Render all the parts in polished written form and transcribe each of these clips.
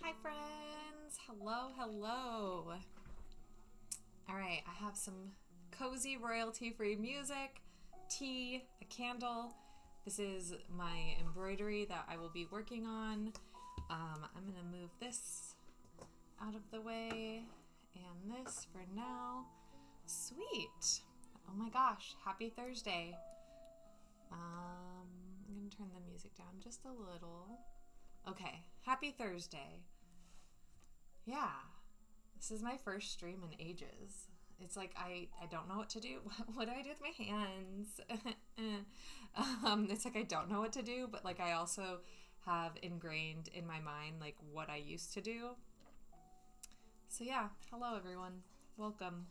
Hi friends, hello, hello. All right, I have some cozy royalty-free music, tea, a candle. This is my embroidery that I will be working on. I'm gonna move this out of the way and this for now. Sweet. Oh my gosh, happy Thursday. I'm gonna turn the music down just a little. Okay, happy Thursday. Yeah, this is my first stream in ages. It's like I don't know what to do. What do I do with my hands? It's like I don't know what to do, but like I also have ingrained in my mind like what I used to do. So yeah, hello everyone. Welcome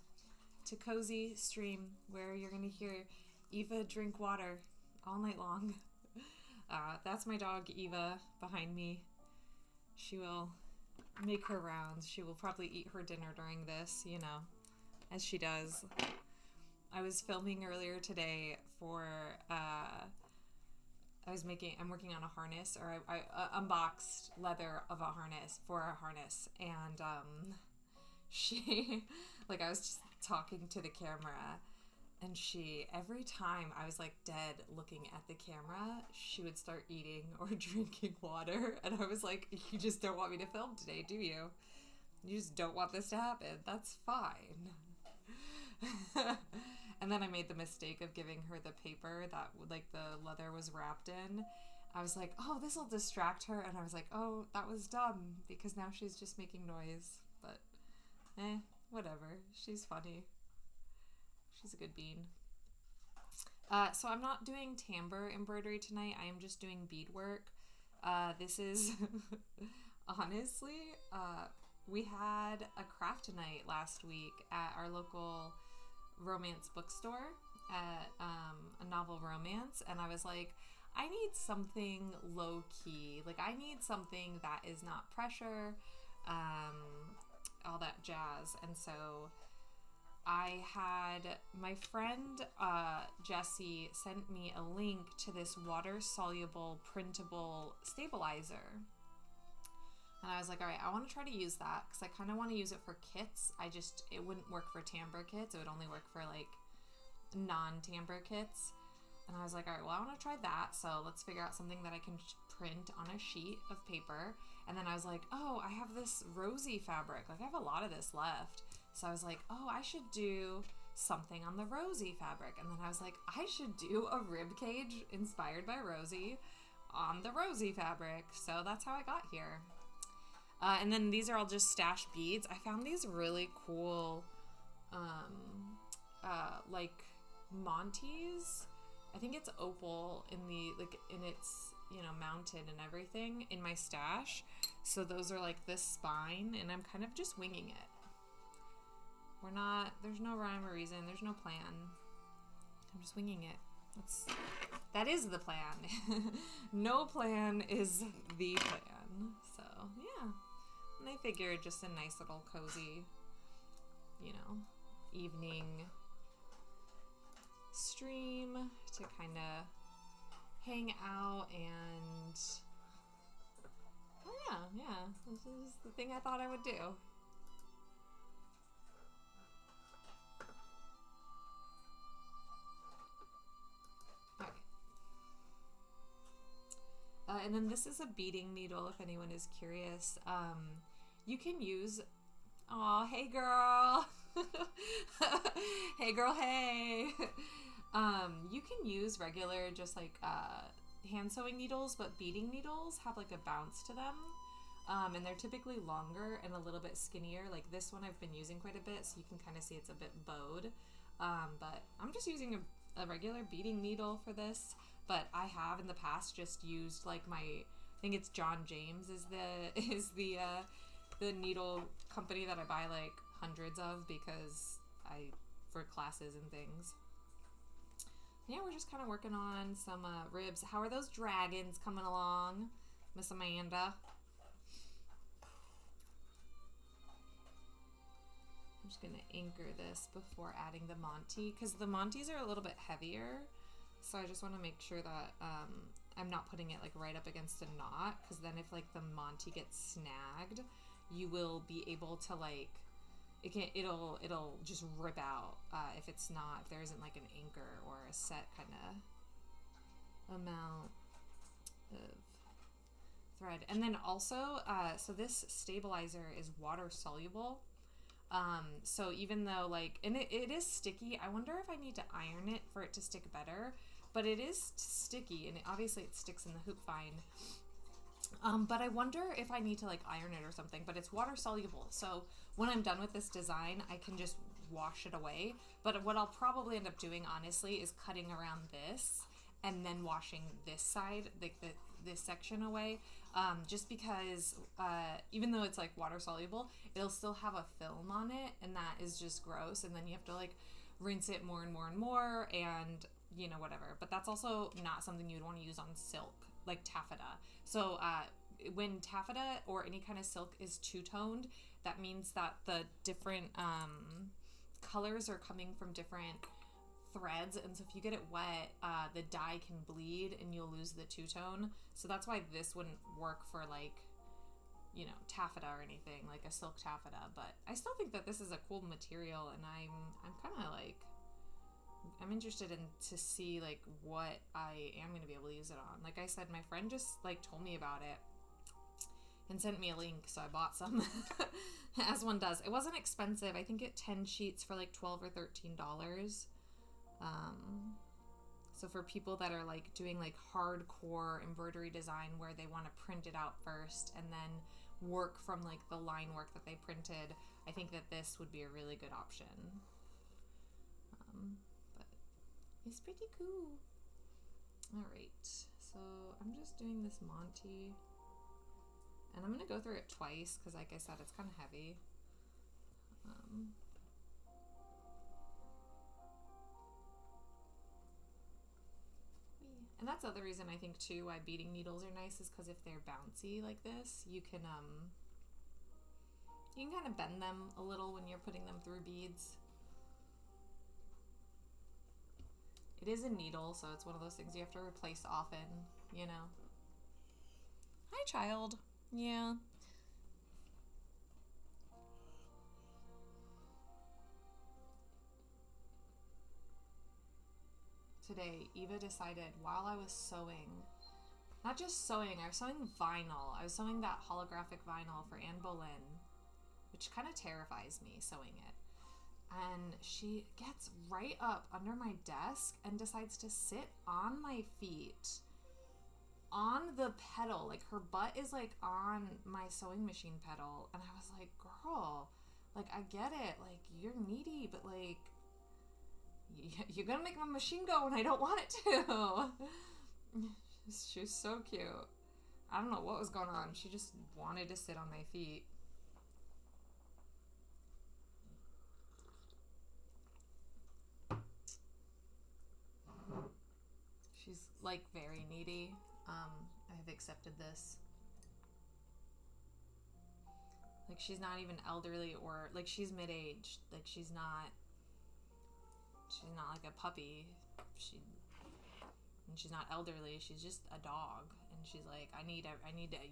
to Cozy Stream, where you're gonna hear Eva drink water all night long. That's my dog Eva behind me. She will make her rounds. She will probably eat her dinner during this, you know, as she does. I was filming earlier today for, I'm working on a harness, or I unboxed leather of a harness for a harness, and she, like I was just talking to the camera, and every time I was like dead looking at the camera, she would start eating or drinking water. And I was like, you just don't want me to film today, do you? You just don't want this to happen. That's fine. And then I made the mistake of giving her the paper that like the leather was wrapped in. I was like, oh, this will distract her. And I was like, oh, that was dumb because now she's just making noise. But whatever. She's funny. She's a good bean. So I'm not doing timbre embroidery tonight. I am just doing beadwork. This is honestly, we had a craft night last week at our local romance bookstore at a novel romance, and I was like, I need something low key. Like I need something that is not pressure, all that jazz. And so I had my friend Jessie sent me a link to this water-soluble printable stabilizer. And I was like, all right, I want to try to use that because I kind of want to use it for kits. It wouldn't work for timbre kits. It would only work for like non-timbre kits. And I was like, all right, well, I want to try that. So let's figure out something that I can print on a sheet of paper. And then I was like, oh, I have this rosy fabric. Like I have a lot of this left. So I was like, oh, I should do something on the rosy fabric. And then I was like, I should do a rib cage inspired by Rosie on the rosy fabric. So that's how I got here. And then these are all just stash beads. I found these really cool, like Monty's. I think it's opal in its, you know, mounted and everything in my stash. So those are like this spine, and I'm kind of just winging it. There's no rhyme or reason. There's no plan. I'm just winging it. That is the plan. No plan is the plan. So, yeah. And I figured just a nice little cozy, you know, evening stream to kind of hang out and, oh yeah. This is the thing I thought I would do. And then this is a beading needle, if anyone is curious. You can use... Aw, hey girl! Hey girl, hey! You can use regular, just like, hand sewing needles, but beading needles have like a bounce to them. And they're typically longer and a little bit skinnier. Like this one I've been using quite a bit, so you can kind of see it's a bit bowed. But I'm just using a regular beading needle for this. But I have in the past just used like I think it's John James is the needle company that I buy like hundreds of because for classes and things. Yeah, we're just kind of working on some ribs. How are those dragons coming along, Miss Amanda? I'm just gonna anchor this before adding the Monty because the Monties are a little bit heavier. So I just want to make sure that I'm not putting it like right up against a knot, because then if like the Monty gets snagged, you will be able to like, it'll just rip out if there isn't like an anchor or a set kind of amount of thread. And then also, so this stabilizer is water soluble. So even though like, and it is sticky, I wonder if I need to iron it for it to stick better, but it is sticky, and obviously it sticks in the hoop fine. But I wonder if I need to like iron it or something, but it's water soluble. So when I'm done with this design, I can just wash it away. But what I'll probably end up doing, honestly, is cutting around this and then washing this side, like this section away. Just because even though it's like water soluble, it'll still have a film on it, and that is just gross. And then you have to like rinse it more and more and more, and you know, whatever. But that's also not something you'd want to use on silk, like taffeta. So when taffeta or any kind of silk is two-toned, that means that the different colors are coming from different threads, and so if you get it wet, the dye can bleed and you'll lose the two-tone. So that's why this wouldn't work for like, you know, taffeta or anything, like a silk taffeta. But I still think that this is a cool material, and I'm kind of like, I'm interested in to see like what I am going to be able to use it on. Like I said, my friend just like told me about it and sent me a link, so I bought some as one does. It wasn't expensive. I think it 10 sheets for like $12 or $13. So for people that are like doing like hardcore embroidery design where they want to print it out first and then work from like the line work that they printed, I think that this would be a really good option. But it's pretty cool. All right, so I'm just doing this Monty, and I'm gonna go through it twice because, like I said, it's kind of heavy. And that's the other reason I think too why beading needles are nice, is because if they're bouncy like this, you can kind of bend them a little when you're putting them through beads. It is a needle, so it's one of those things you have to replace often, you know. Hi, child. Yeah. Today, Eva decided while I was sewing, not just sewing, I was sewing vinyl. I was sewing that holographic vinyl for Anne Boleyn, which kind of terrifies me, sewing it. And she gets right up under my desk and decides to sit on my feet on the pedal. Like her butt is like on my sewing machine pedal. And I was like, girl, like I get it. Like you're needy, but like you're gonna make my machine go when I don't want it to. She was so cute. I don't know what was going on. She just wanted to sit on my feet. She's like very needy. I've accepted this. Like she's not even elderly, or like she's mid-aged. Like she's not like a puppy. And she's not elderly. She's just a dog. And she's like, I need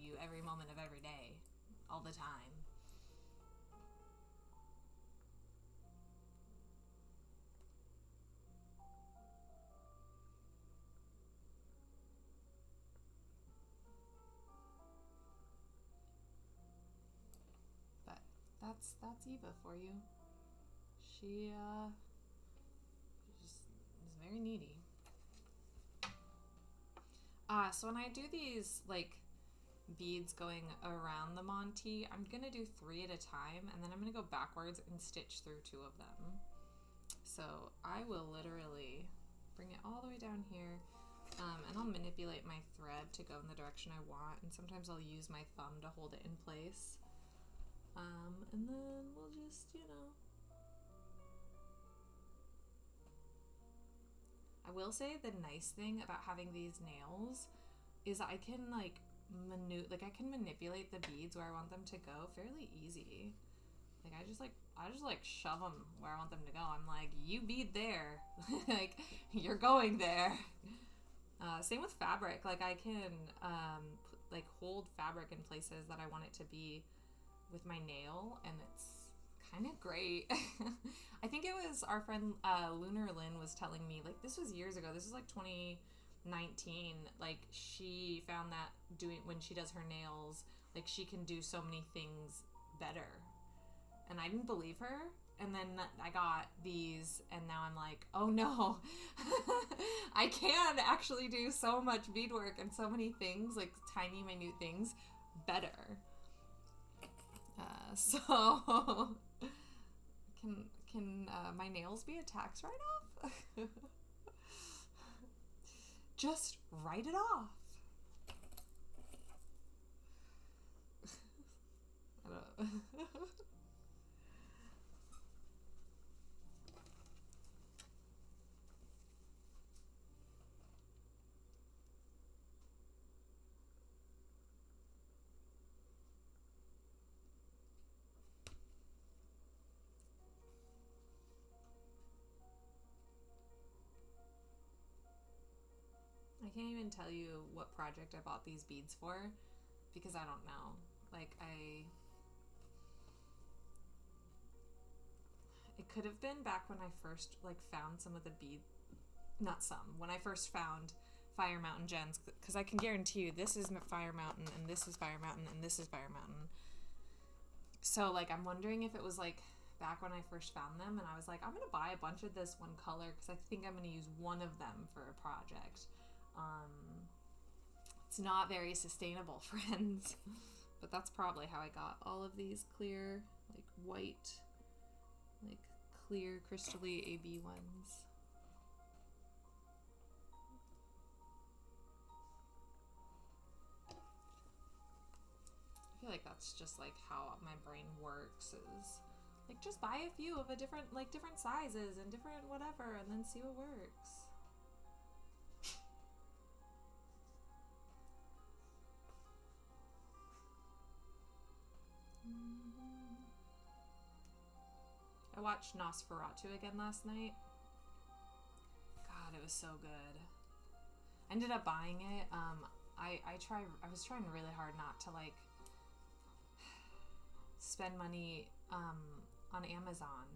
you every moment of every day, all the time. That's Eva for you. She just is very needy. So when I do these like beads going around the Monty, I'm gonna do 3 at a time, and then I'm gonna go backwards and stitch through 2 of them. So I will literally bring it all the way down here, and I'll manipulate my thread to go in the direction I want, and sometimes I'll use my thumb to hold it in place. And then we'll just, you know. I will say the nice thing about having these nails is I can like I can manipulate the beads where I want them to go fairly easy. Like I just shove them where I want them to go. I'm like, you bead there. Like you're going there. Same with fabric. Like I can like hold fabric in places that I want it to be with my nail, and it's kind of great. I think it was our friend Lunar Lynn was telling me, like, this was years ago. This is like 2019. Like, she found that doing when she does her nails, like, she can do so many things better. And I didn't believe her. And then I got these, and now I'm like, oh no, I can actually do so much beadwork and so many things, like tiny, minute things, better. So, can my nails be a tax write-off? Just write it off. I don't know. I can't even tell you what project I bought these beads for because I don't know. Like, it could have been back when I first, like, found some of the when I first found Fire Mountain gems, because I can guarantee you this is Fire Mountain, and this is Fire Mountain, and this is Fire Mountain. So, like, I'm wondering if it was, like, back when I first found them, and I was like, I'm going to buy a bunch of this one color, because I think I'm going to use one of them for a project. It's not very sustainable, friends. But that's probably how I got all of these clear, like, white, like, clear, crystally AB ones. I feel like that's just like how my brain works, is like just buy a few of a different sizes and different whatever, and then see what works. I watched Nosferatu again last night. God, it was so good. I ended up buying it. I was trying really hard not to, like, spend money on Amazon,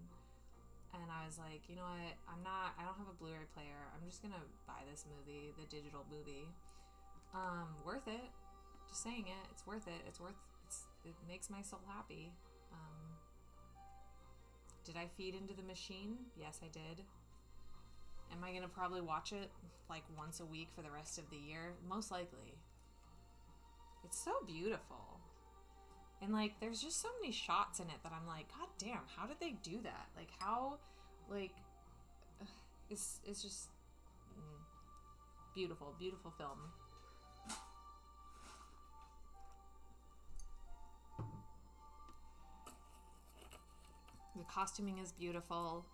and I was like, you know what, I don't have a Blu-ray player, I'm just gonna buy this movie, the digital movie. Worth it, just saying it, it's worth it. It makes my soul happy. Did I feed into the machine? Yes, I did. Am I gonna probably watch it like once a week for the rest of the year? Most likely. It's so beautiful. And, like, there's just so many shots in it that I'm like, God damn, how did they do that? Like, how, like, it's just beautiful, beautiful film. The costuming is beautiful.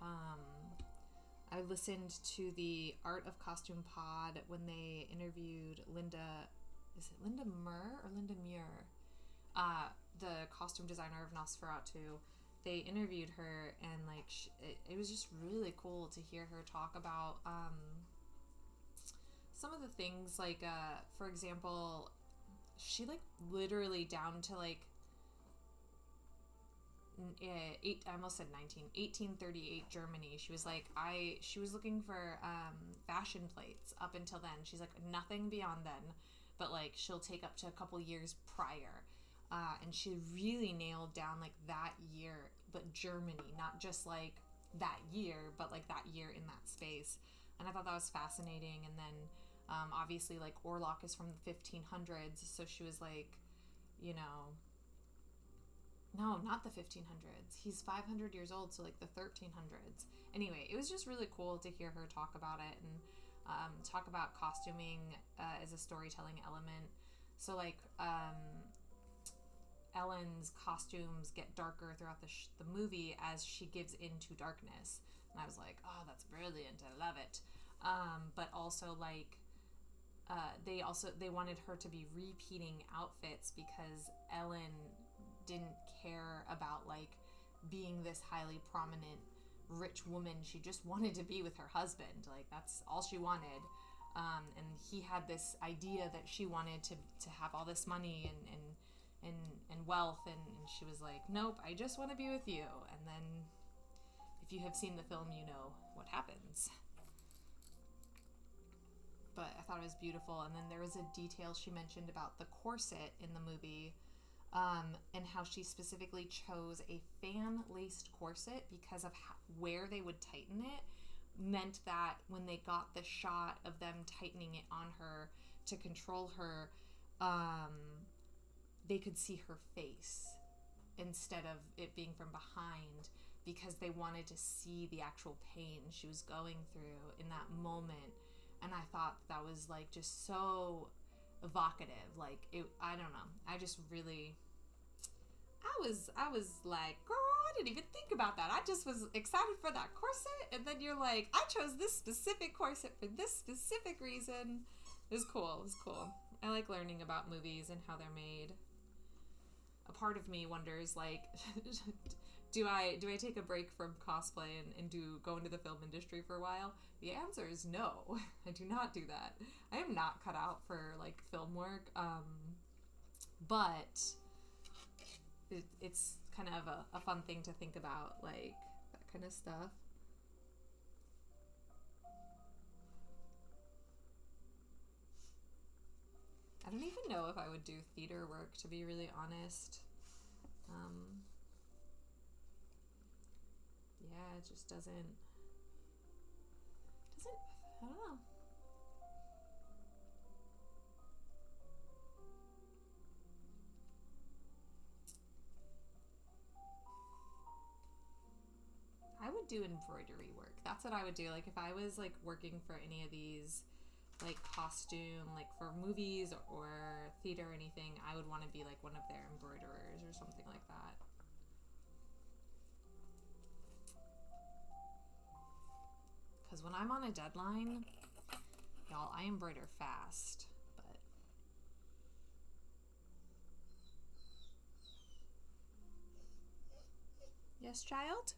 I listened to the Art of Costume pod when they interviewed Linda. Is it Linda Muir or Linda Muir? The costume designer of Nosferatu. They interviewed her, and, like, it was just really cool to hear her talk about some of the things, like, for example, she, like, literally down to, like, I almost said 1838 Germany. She was like, she was looking for fashion plates up until then. She's like, nothing beyond then, but, like, she'll take up to a couple years prior. And she really nailed down, like, that year, but Germany, not just, like, that year, but, like, that year in that space. And I thought that was fascinating. And then, obviously, like, Orlok is from the 1500s, so she was like, you know, no, not the 1500s. He's 500 years old, so, like, the 1300s. Anyway, it was just really cool to hear her talk about it and talk about costuming as a storytelling element. So, like, Ellen's costumes get darker throughout the movie as she gives into darkness. And I was like, oh, that's brilliant. I love it. But also, like, they wanted her to be repeating outfits because Ellen didn't care about, like, being this highly prominent rich woman. She just wanted to be with her husband. Like, that's all she wanted. And he had this idea that she wanted to have all this money and wealth, and she was like, nope, I just want to be with you. And then if you have seen the film, you know what happens. But I thought it was beautiful. And then there was a detail she mentioned about the corset in the movie, and how she specifically chose a fan-laced corset because of where they would tighten it meant that when they got the shot of them tightening it on her to control her, they could see her face instead of it being from behind, because they wanted to see the actual pain she was going through in that moment. And I thought that was like just so evocative. Like, I don't know. I just really, I was like, girl, I didn't even think about that. I just was excited for that corset. And then you're like, I chose this specific corset for this specific reason. It was cool. It was cool. I like learning about movies and how they're made. A part of me wonders, like, do I take a break from cosplay and go into the film industry for a while? The answer is no. I do not do that. I am not cut out for, like, film work. But it's kind of a fun thing to think about, like, that kind of stuff. I don't even know if I would do theater work, to be really honest. Yeah, it just doesn't, I don't know. I would do embroidery work. That's what I would do. Like, if I was, like, working for any of these, like, costume, like, for movies or theater or anything, I would want to be, like, one of their embroiderers or something like that. Because when I'm on a deadline, y'all, I embroider fast. But yes, child?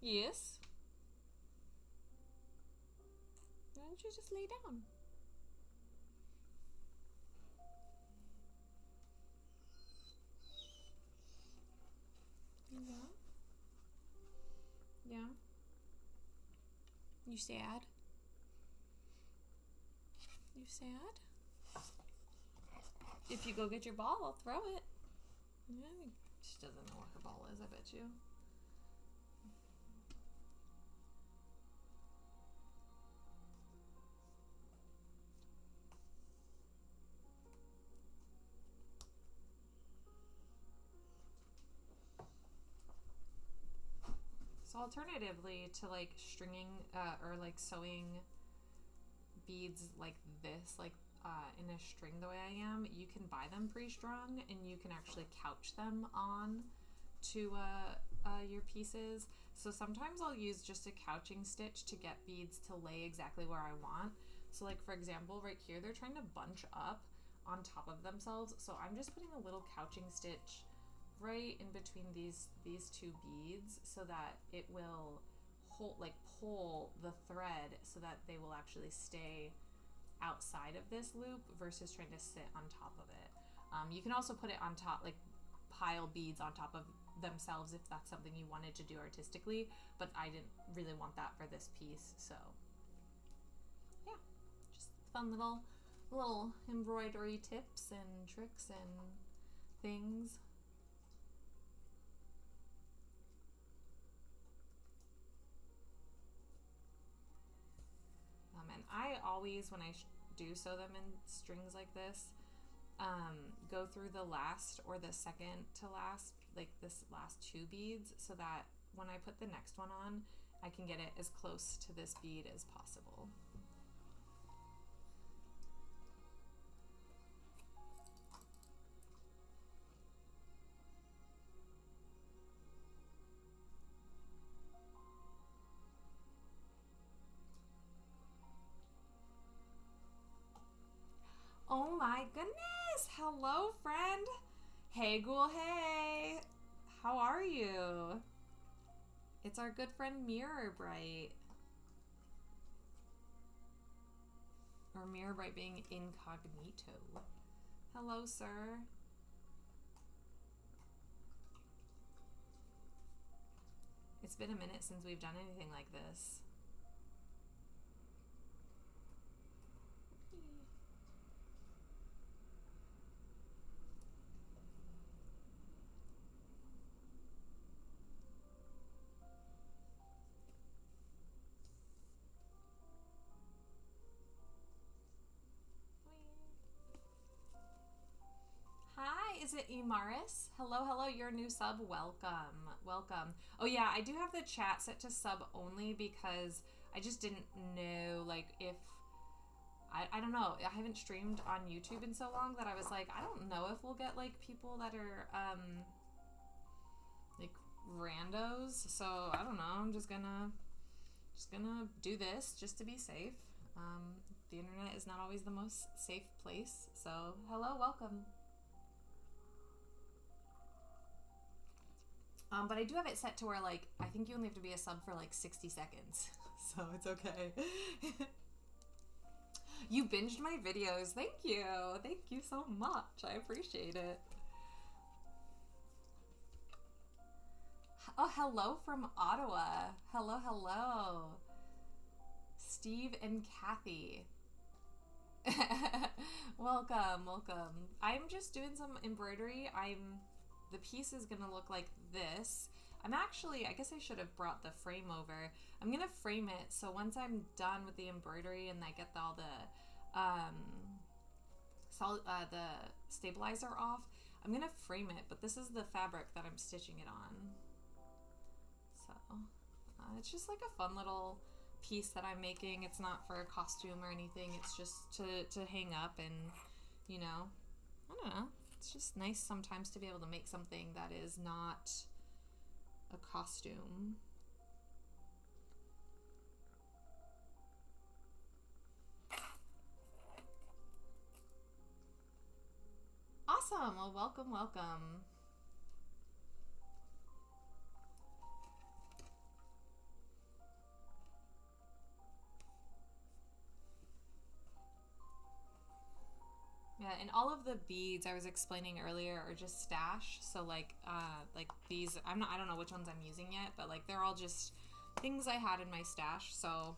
Yes? Why don't you just lay down? Yeah. Yeah. You sad? You sad? If you go get your ball, I'll throw it. Yeah, she doesn't know where her ball is, I bet you. So alternatively to, like, stringing or, like, sewing beads like this, like, in a string the way I am, you can buy them pre-strung and you can actually couch them on to your pieces. So sometimes I'll use just a couching stitch to get beads to lay exactly where I want. So, like, for example, right here, they're trying to bunch up on top of themselves. So I'm just putting a little couching stitch right in between these two beads so that it will pull the thread so that they will actually stay outside of this loop versus trying to sit on top of it. You can also put it on top, like pile beads on top of themselves if that's something you wanted to do artistically, but I didn't really want that for this piece, so yeah, just fun little embroidery tips and tricks and things. And I always, when I do sew them in strings like this, go through the last or the second to last, like this last two beads, so that when I put the next one on, I can get it as close to this bead as possible. Oh my goodness! Hello, friend! Hey, ghoul, hey! How are you? It's our good friend Mirror Bright. Or Mirror Bright being incognito. Hello, sir. It's been a minute since we've done anything like this. Hi, is it Imaris? Hello, hello, you're a new sub. Welcome, welcome. Oh yeah, I do have the chat set to sub only because I just didn't know, like, if I don't know. I haven't streamed on YouTube in so long that I was like, I don't know if we'll get like people that are like randos. So I don't know. I'm just gonna do this just to be safe. The internet is not always the most safe place. So hello, welcome. But I do have it set to where, like, I think you only have to be a sub for, like, 60 seconds. So it's okay. You binged my videos. Thank you. Thank you so much. I appreciate it. Oh, hello from Ottawa. Hello, hello. Steve and Kathy. Welcome, welcome. I'm just doing some embroidery. The piece is gonna look like this. I'm actually, I guess I should have brought the frame over. I'm gonna frame it, so once I'm done with the embroidery and I get all the stabilizer off, I'm gonna frame it, but this is the fabric that I'm stitching it on. So, it's just like a fun little piece that I'm making. It's not for a costume or anything. It's just to hang up and, you know, I don't know. It's just nice sometimes to be able to make something that is not a costume. Awesome. Well, welcome, welcome. Yeah, and all of the beads I was explaining earlier are just stash. So like these, I don't know which ones I'm using yet, but like they're all just things I had in my stash. So,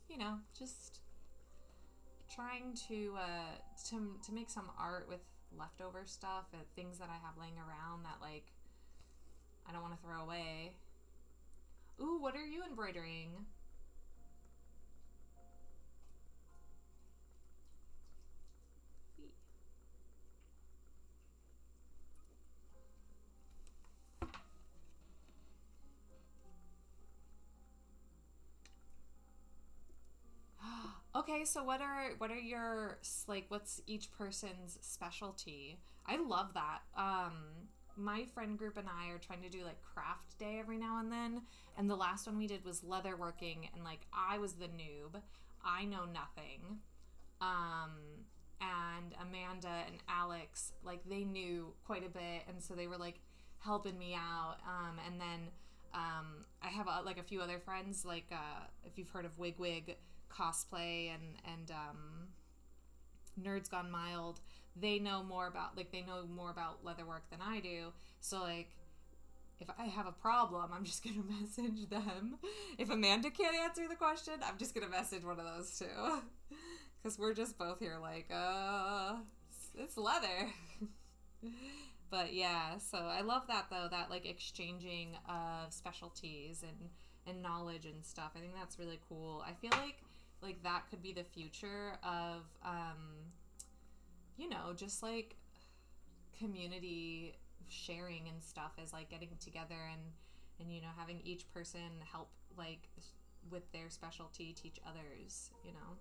you know, just trying to make some art with leftover stuff, things that I have laying around that like I don't want to throw away. Ooh, what are you embroidering? Okay, so what are your, like, what's each person's specialty? I love that. My friend group and I are trying to do like craft day every now and then, and the last one we did was leatherworking, and like I was the noob. I know nothing. And Amanda and Alex, like, they knew quite a bit, and so they were like helping me out. And then I have like a few other friends, like if you've heard of Wig cosplay and Nerds Gone Mild, they know more about leatherwork than I do. So like if I have a problem, I'm just gonna message them. If Amanda can't answer the question, I'm just gonna message one of those two. Because we're just both here like, it's leather. But yeah, so I love that though, that like exchanging of specialties and knowledge and stuff. I think that's really cool. I feel like that could be the future of you know, just like community sharing and stuff, is like getting together and you know, having each person help like with their specialty teach others, you know.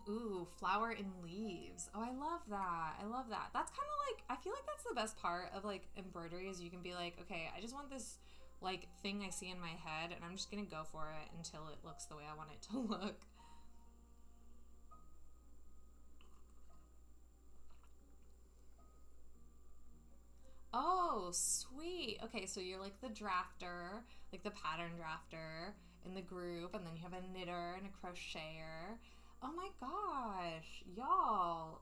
Ooh, flower and leaves. Oh, I love that. I love that. That's kind of like, I feel like that's the best part of like embroidery is you can be like, okay, I just want this like thing I see in my head and I'm just gonna go for it until it looks the way I want it to look. Oh, sweet. Okay, so you're like the drafter, like the pattern drafter in the group, and then you have a knitter and a crocheter. Oh my gosh, y'all.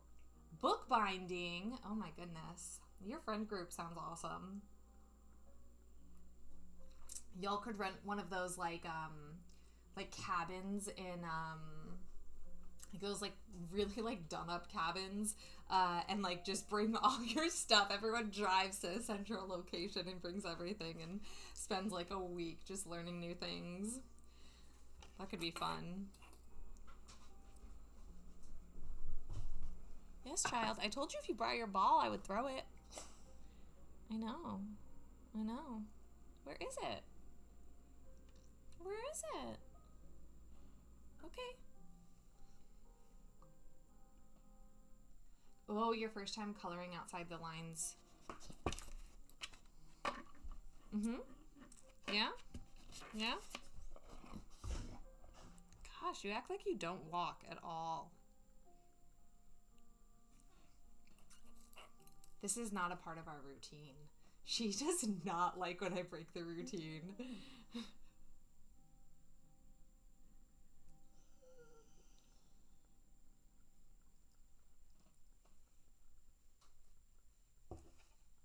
Bookbinding. Oh my goodness. Your friend group sounds awesome. Y'all could rent one of those like cabins in like those like really like done up cabins, and like just bring all your stuff. Everyone drives to a central location and brings everything and spends like a week just learning new things. That could be fun. Yes, child. I told you if you brought your ball, I would throw it. I know. I know. Where is it? Where is it? Okay. Oh, your first time coloring outside the lines. Mm-hmm. Yeah? Yeah? Gosh, you act like you don't walk at all. This is not a part of our routine. She does not like when I break the routine.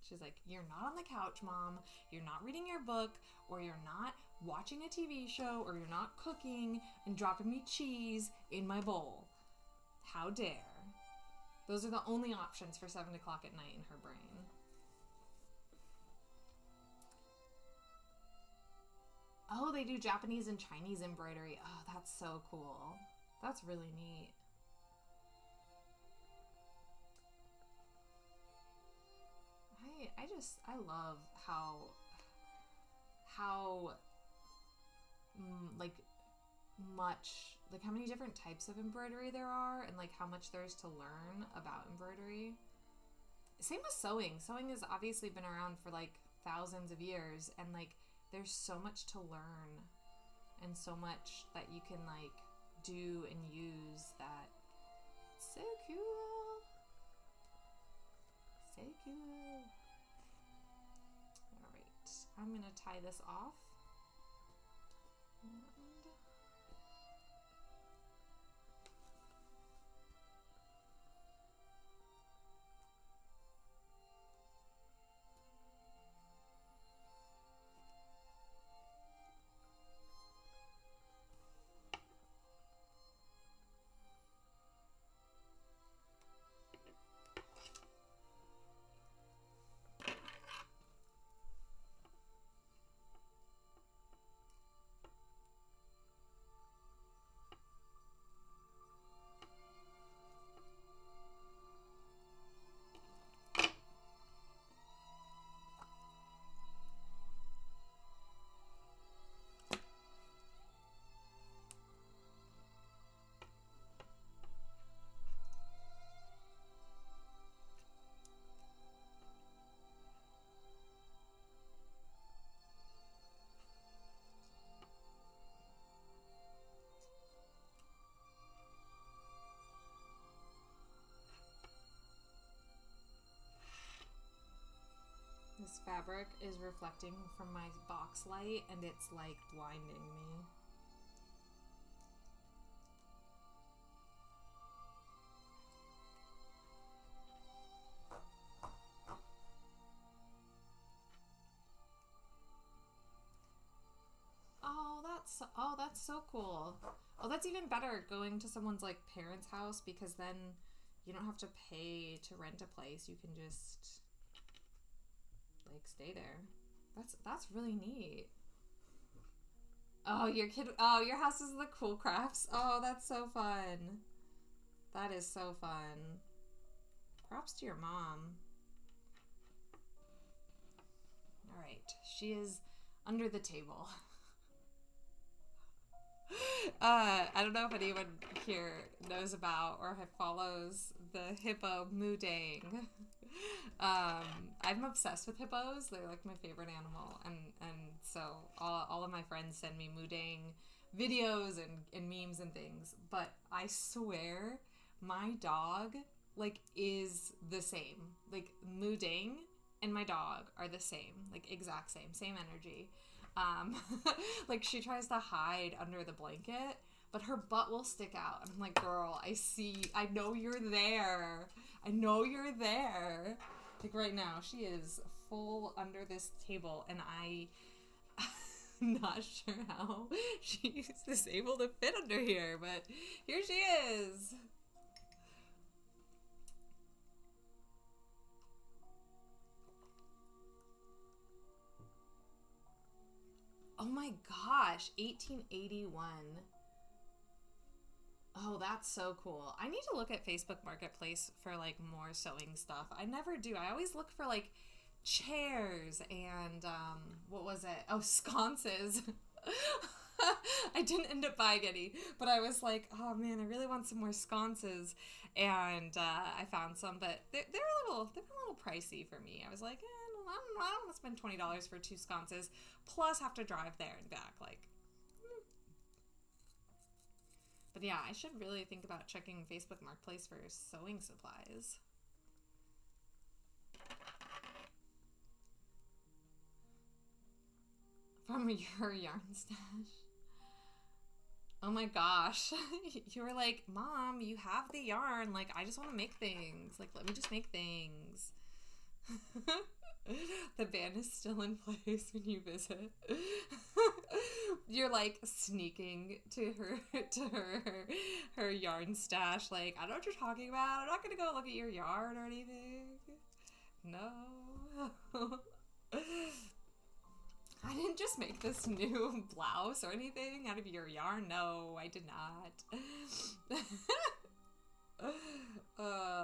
She's like, you're not on the couch, Mom. You're not reading your book, or you're not watching a TV show, or you're not cooking and dropping me cheese in my bowl. How dare. Those are the only options for 7 o'clock at night in her brain. Oh, they do Japanese and Chinese embroidery. Oh, that's so cool. That's really neat. I love how like much, like how many different types of embroidery there are and like how much there is to learn about embroidery. Same with sewing. Sewing has obviously been around for like thousands of years, and like there's so much to learn and so much that you can like do and use that. So cool. So cool. All right, I'm gonna tie this off. And this fabric is reflecting from my box light and it's like blinding me. Oh, that's so cool. Oh, that's even better going to someone's like parents' house, because then you don't have to pay to rent a place. You can just like stay there. That's really neat. Oh, your house is the cool crafts. Oh, that's so fun. That is so fun. Props to your mom. All right, she is under the table. I don't know if anyone here knows about or follows the hippo Mudang. I'm obsessed with hippos. They're like my favorite animal, and so all of my friends send me Mudang videos and memes and things. But I swear, my dog like is the same. Like Mudang and my dog are the same, like exact same energy. Like she tries to hide under the blanket, but her butt will stick out. And I'm like, girl, I know you're there. I know you're there. Like right now, she is full under this table, and I'm not sure how she's able to fit under here, but here she is. Oh my gosh, 1881. Oh, that's so cool. I need to look at Facebook Marketplace for like more sewing stuff. I never do. I always look for like chairs and what was it? Oh, sconces. I didn't end up buying any, but I was like, oh man, I really want some more sconces, and I found some, but they're a little pricey for me. I was like, I don't want to spend $20 for 2 sconces, plus have to drive there and back. Like, but yeah, I should really think about checking Facebook Marketplace for sewing supplies. From your yarn stash. Oh my gosh. You were like, Mom, you have the yarn. Like, I just want to make things. Like, let me just make things. The ban is still in place when you visit. You're like sneaking to her yarn stash. Like, I know what you're talking about. I'm not gonna go look at your yarn or anything. No. I didn't just make this new blouse or anything out of your yarn. No, I did not.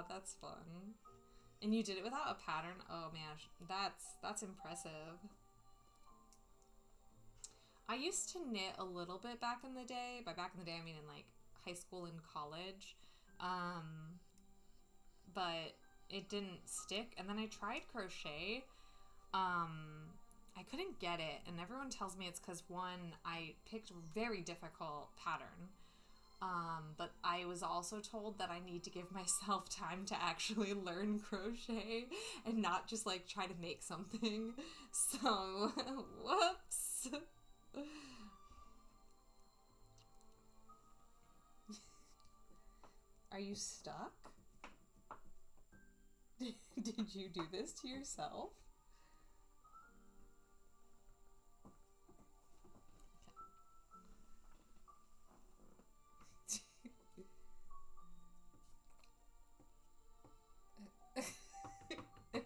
That's fun. And you did it without a pattern? Oh man, that's impressive. I used to knit a little bit back in the day. By back in the day, I mean in like high school and college. But it didn't stick. And then I tried crochet. I couldn't get it, and everyone tells me it's because, one, I picked a very difficult pattern, but I was also told that I need to give myself time to actually learn crochet and not just like try to make something. So, whoops. Are you stuck? Did you do this to yourself?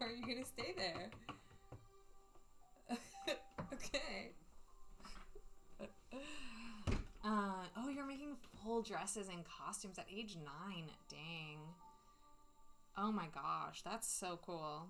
Are you gonna stay there? Okay. Oh, you're making full dresses and costumes at age 9. Dang. Oh my gosh, that's so cool.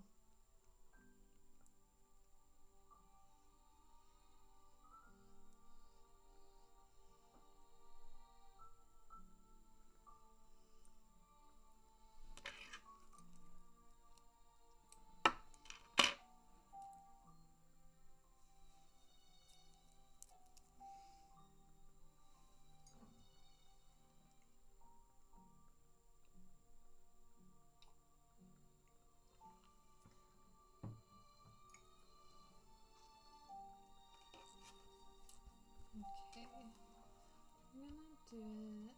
Okay, I'm gonna do it.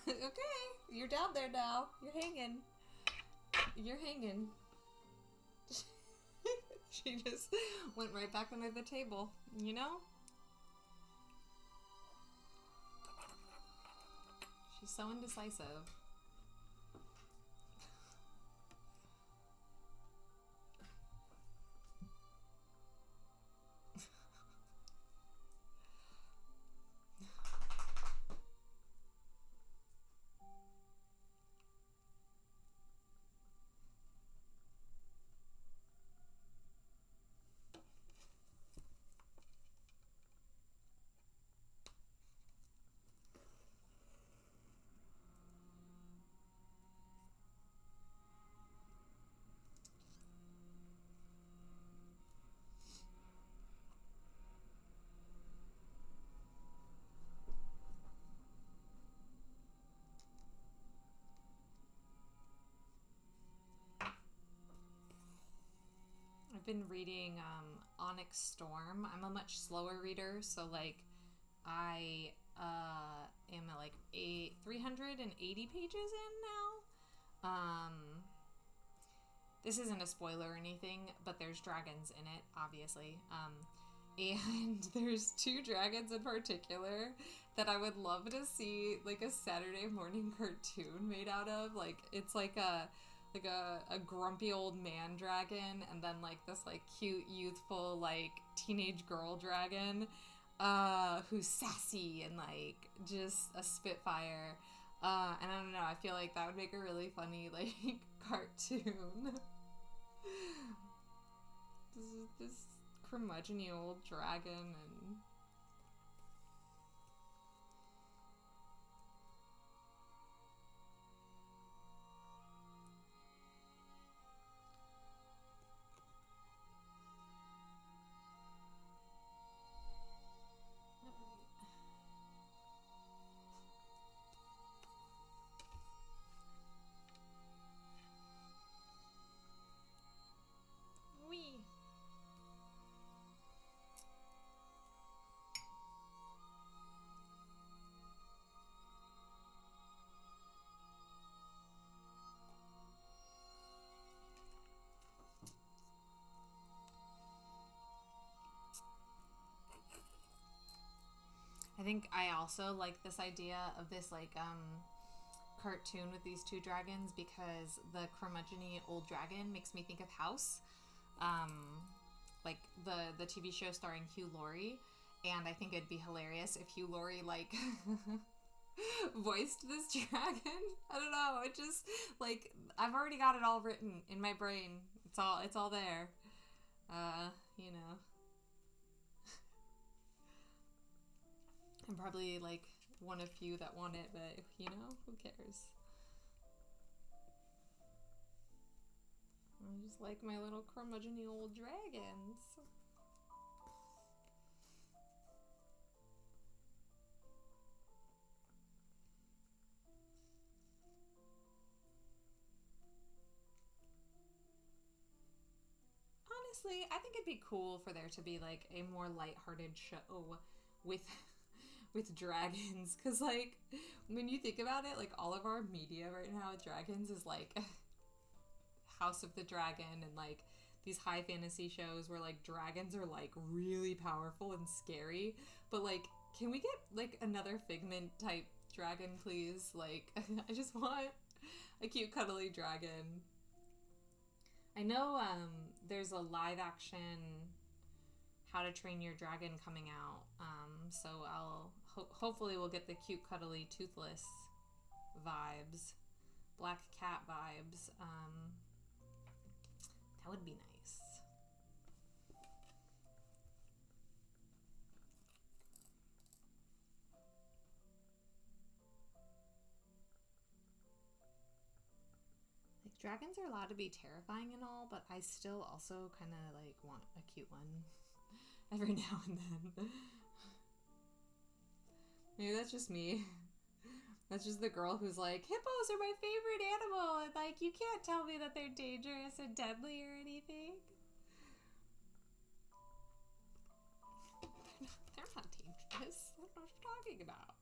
Okay, you're down there now. You're hanging. You're hanging. She just went right back under the table, you know? She's so indecisive. I've been reading Onyx Storm. I'm a much slower reader, so like I am at like 380 pages in now. This isn't a spoiler or anything, but there's dragons in it, obviously. And there's 2 dragons in particular that I would love to see like a Saturday morning cartoon made out of. Like it's like a grumpy old man dragon, and then like this like cute youthful like teenage girl dragon who's sassy and like just a spitfire. And I don't know, I feel like that would make a really funny like cartoon. this curmudgeon-y old dragon and wee. I think I also like this idea of this like cartoon with these 2 dragons because the curmudgeon-y old dragon makes me think of House, like the TV show starring Hugh Laurie, and I think it'd be hilarious if Hugh Laurie like voiced this dragon. I don't know, it just like I've already got it all written in my brain. It's all there. You know. I'm probably like one of few that want it, but you know, who cares? I just like my little curmudgeon-y old dragons. Honestly, I think it'd be cool for there to be like a more lighthearted show with with dragons, because like when you think about it, like all of our media right now with dragons is like House of the Dragon and like these high fantasy shows where like dragons are like really powerful and scary. But like, can we get like another Figment type dragon, please? Like I just want a cute cuddly dragon. I know there's a live action How to Train Your Dragon coming out, so I'll hopefully we'll get the cute cuddly toothless vibes, black cat vibes. That would be nice. Like dragons are allowed to be terrifying and all, but I still also kind of like want a cute one every now and then. Maybe that's just me. That's just the girl who's like, hippos are my favorite animal, and like, you can't tell me that they're dangerous and deadly or anything. They're not dangerous. I don't know what you're talking about.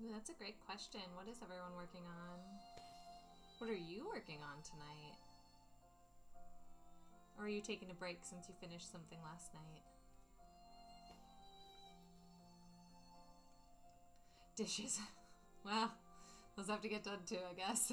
Ooh, that's a great question. What is everyone working on? What are you working on tonight? Or are you taking a break since you finished something last night? Dishes. Well, those have to get done too, I guess.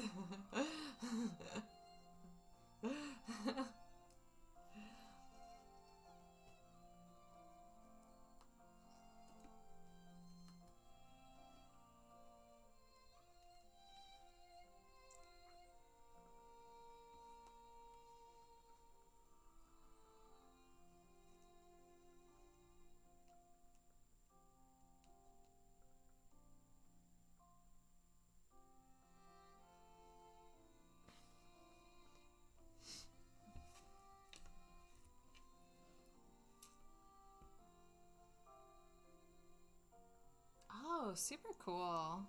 Oh, super cool.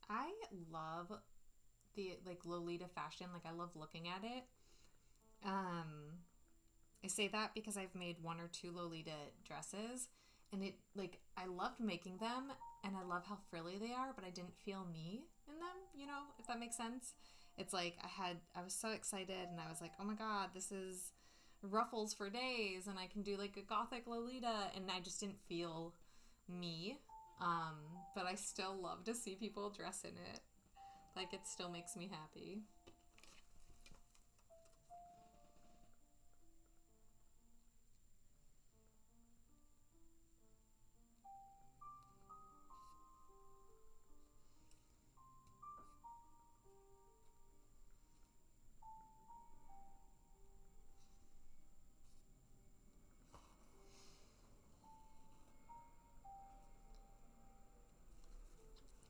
I love the like Lolita fashion. Like I love looking at it. I say that because I've made one or two Lolita dresses and it like I loved making them and I love how frilly they are, but I didn't feel me in them, you know, if that makes sense. It's like I was so excited and I was like, "Oh my god, this is ruffles for days and I can do like a gothic Lolita," and I just didn't feel me. Um, but I still love to see people dress in it. Like it still makes me happy.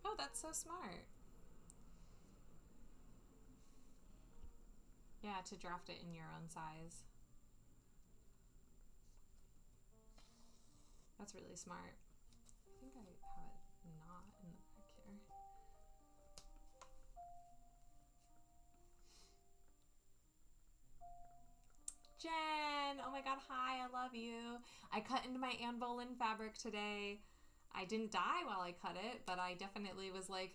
Oh, that's so smart. Yeah, to draft it in your own size. That's really smart. I think I have a knot in the back here. Jen! Oh my god, hi, I love you. I cut into my Anne Boleyn fabric today. I didn't die while I cut it, but I definitely was like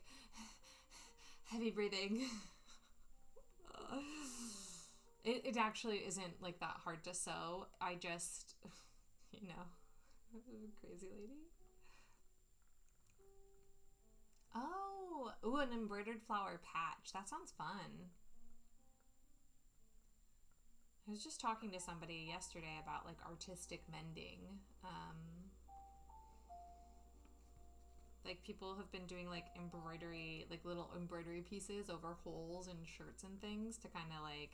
heavy breathing. It actually isn't like that hard to sew. I just, you know, crazy lady. Oh, ooh, an embroidered flower patch. That sounds fun. I was just talking to somebody yesterday about like artistic mending. Like people have been doing like embroidery, like little embroidery pieces over holes in shirts and things to kind of like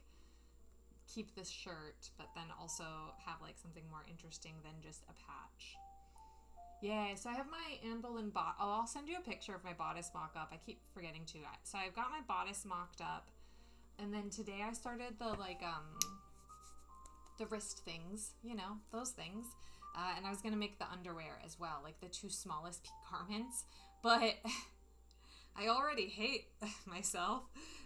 keep this shirt, but then also have like something more interesting than just a patch. Yeah, so I have my Anne Boleyn oh, I'll send you a picture of my bodice mock-up. I keep forgetting to. So I've got my bodice mocked up, and then today I started the like the wrist things, you know, those things. And I was gonna make the underwear as well, like the two smallest garments, but I already hate myself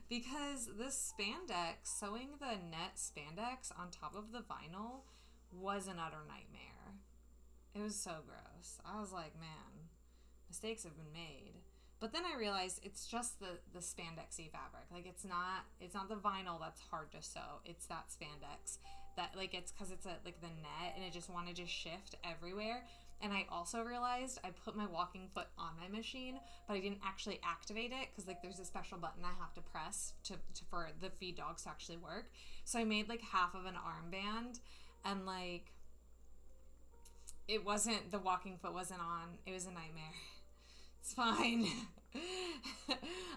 because this spandex, sewing the net spandex on top of the vinyl was an utter nightmare. It was so gross. I was like, man, mistakes have been made. But then I realized it's just the spandexy fabric. Like it's not the vinyl that's hard to sew. It's that spandex that like it's because it's like the net and it just wanted to shift everywhere. And I also realized I put my walking foot on my machine, but I didn't actually activate it because like there's a special button I have to press to for the feed dogs to actually work. So I made like half of an armband and like it wasn't, the walking foot wasn't on. It was a nightmare. It's fine.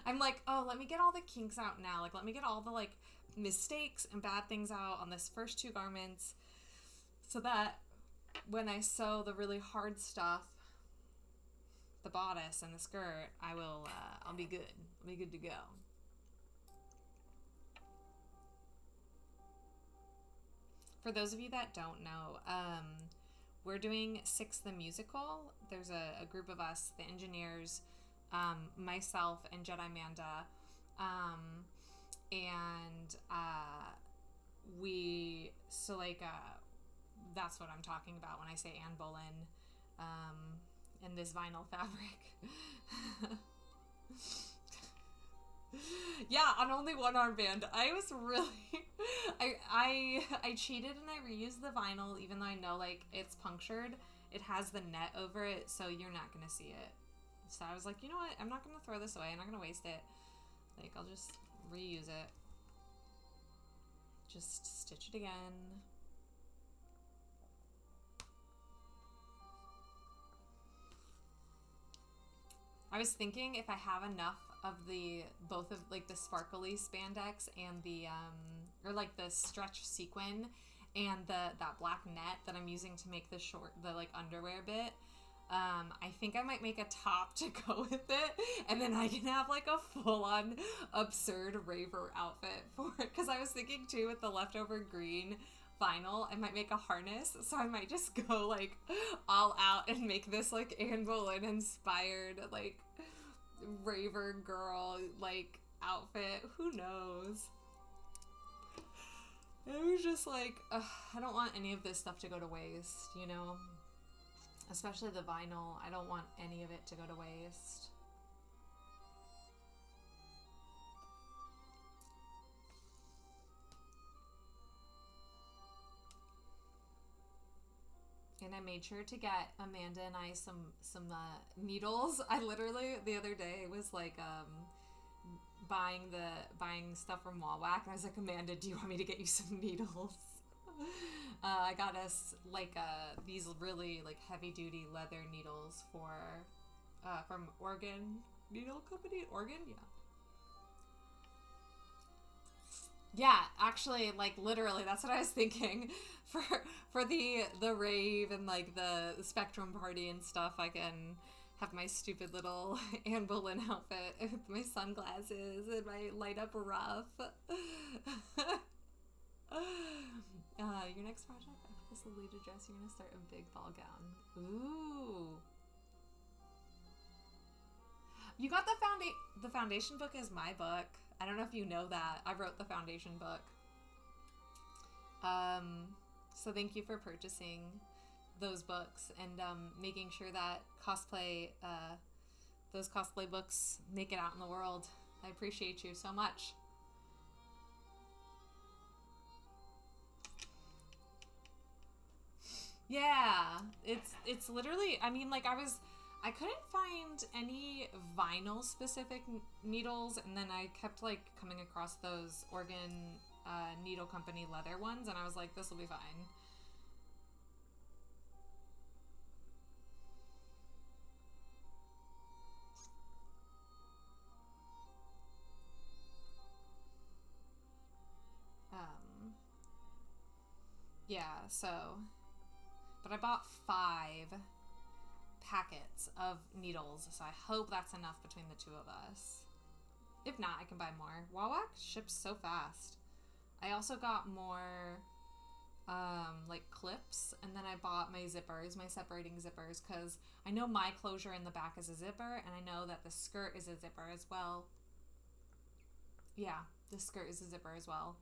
I'm like, oh, let me get all the kinks out now. Like, let me get all the like mistakes and bad things out on this first two garments so that when I sew the really hard stuff, the bodice and the skirt, I'll be good. I'll be good to go. For those of you that don't know, we're doing Six the Musical. There's a group of us, the engineers, myself and Jedi Manda, and we that's what I'm talking about when I say Anne Boleyn, in this vinyl fabric. Yeah, on only one armband. I was really, I cheated and I reused the vinyl, even though I know like it's punctured. It has the net over it, so you're not gonna see it. So I was like, you know what? I'm not gonna throw this away. I'm not gonna waste it. Like, I'll just reuse it. Just stitch it again. I was thinking if I have enough of both of like the sparkly spandex and the or like the stretch sequin and that black net that I'm using to make the like underwear bit, I think I might make a top to go with it, and then I can have like a full-on absurd raver outfit for it. Because I was thinking too, with the leftover green vinyl, I might make a harness, so I might just go like all out and make this like Anne Boleyn inspired like raver girl like outfit. Who knows? It was just like, I don't want any of this stuff to go to waste, you know? Especially the vinyl. I don't want any of it to go to waste. And I made sure to get Amanda and I some needles. I literally the other day was like buying stuff from Wallwack, and I was like, Amanda, do you want me to get you some needles? I got us like these really like heavy duty leather needles from Oregon Needle Company. Oregon, yeah. Yeah, actually, like literally, that's what I was thinking. For the rave and like the spectrum party and stuff, I can have my stupid little Anne Boleyn outfit with my sunglasses and my light up ruff. Your next project after this Lolita dress, you're gonna start a big ball gown. Ooh. You got the foundation book is my book. I don't know if you know that. I wrote the foundation book. So thank you for purchasing those books and making sure that those cosplay books make it out in the world. I appreciate you so much. Yeah, it's literally, I mean, like I couldn't find any vinyl specific needles, and then I kept like coming across those Oregon Needle Company leather ones, and I was like, this will be fine. Yeah, so, but I bought 5 packets of needles, so I hope that's enough between the two of us. If not, I can buy more. Wawak ships so fast. I also got more like clips, and then I bought my zippers, my separating zippers, because I know my closure in the back is a zipper, and I know that the skirt is a zipper as well. Yeah, the skirt is a zipper as well.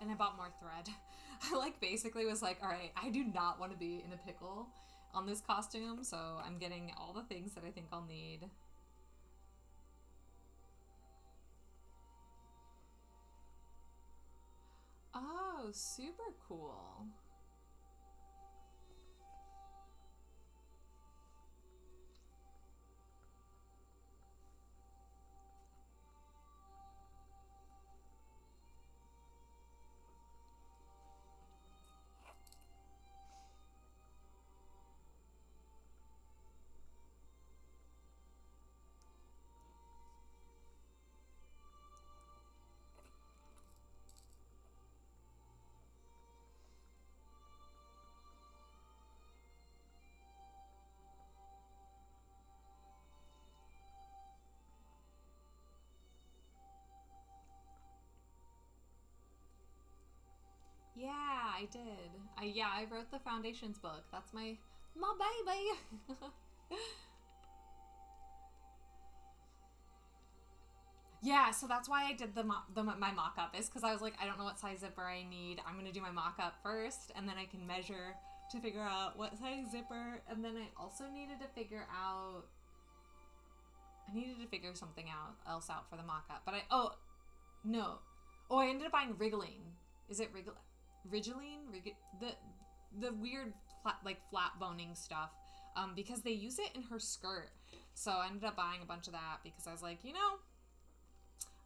And I bought more thread. I like basically was like, all right, I do not want to be in a pickle on this costume, so I'm getting all the things that I think I'll need. Oh, super cool. Yeah, I did. I wrote the foundations book. That's my baby. I Yeah, so that's why I did my mock-up, is because I was like, I don't know what size zipper I need. I'm going to do my mock-up first, and then I can measure to figure out what size zipper. And then I also needed to figure out, I needed to figure something else out for the mock-up. But oh, no. Oh, I ended up buying Wriggling. Is it Ridgeline? The weird flat boning stuff. Because they use it in her skirt. So I ended up buying a bunch of that because I was like,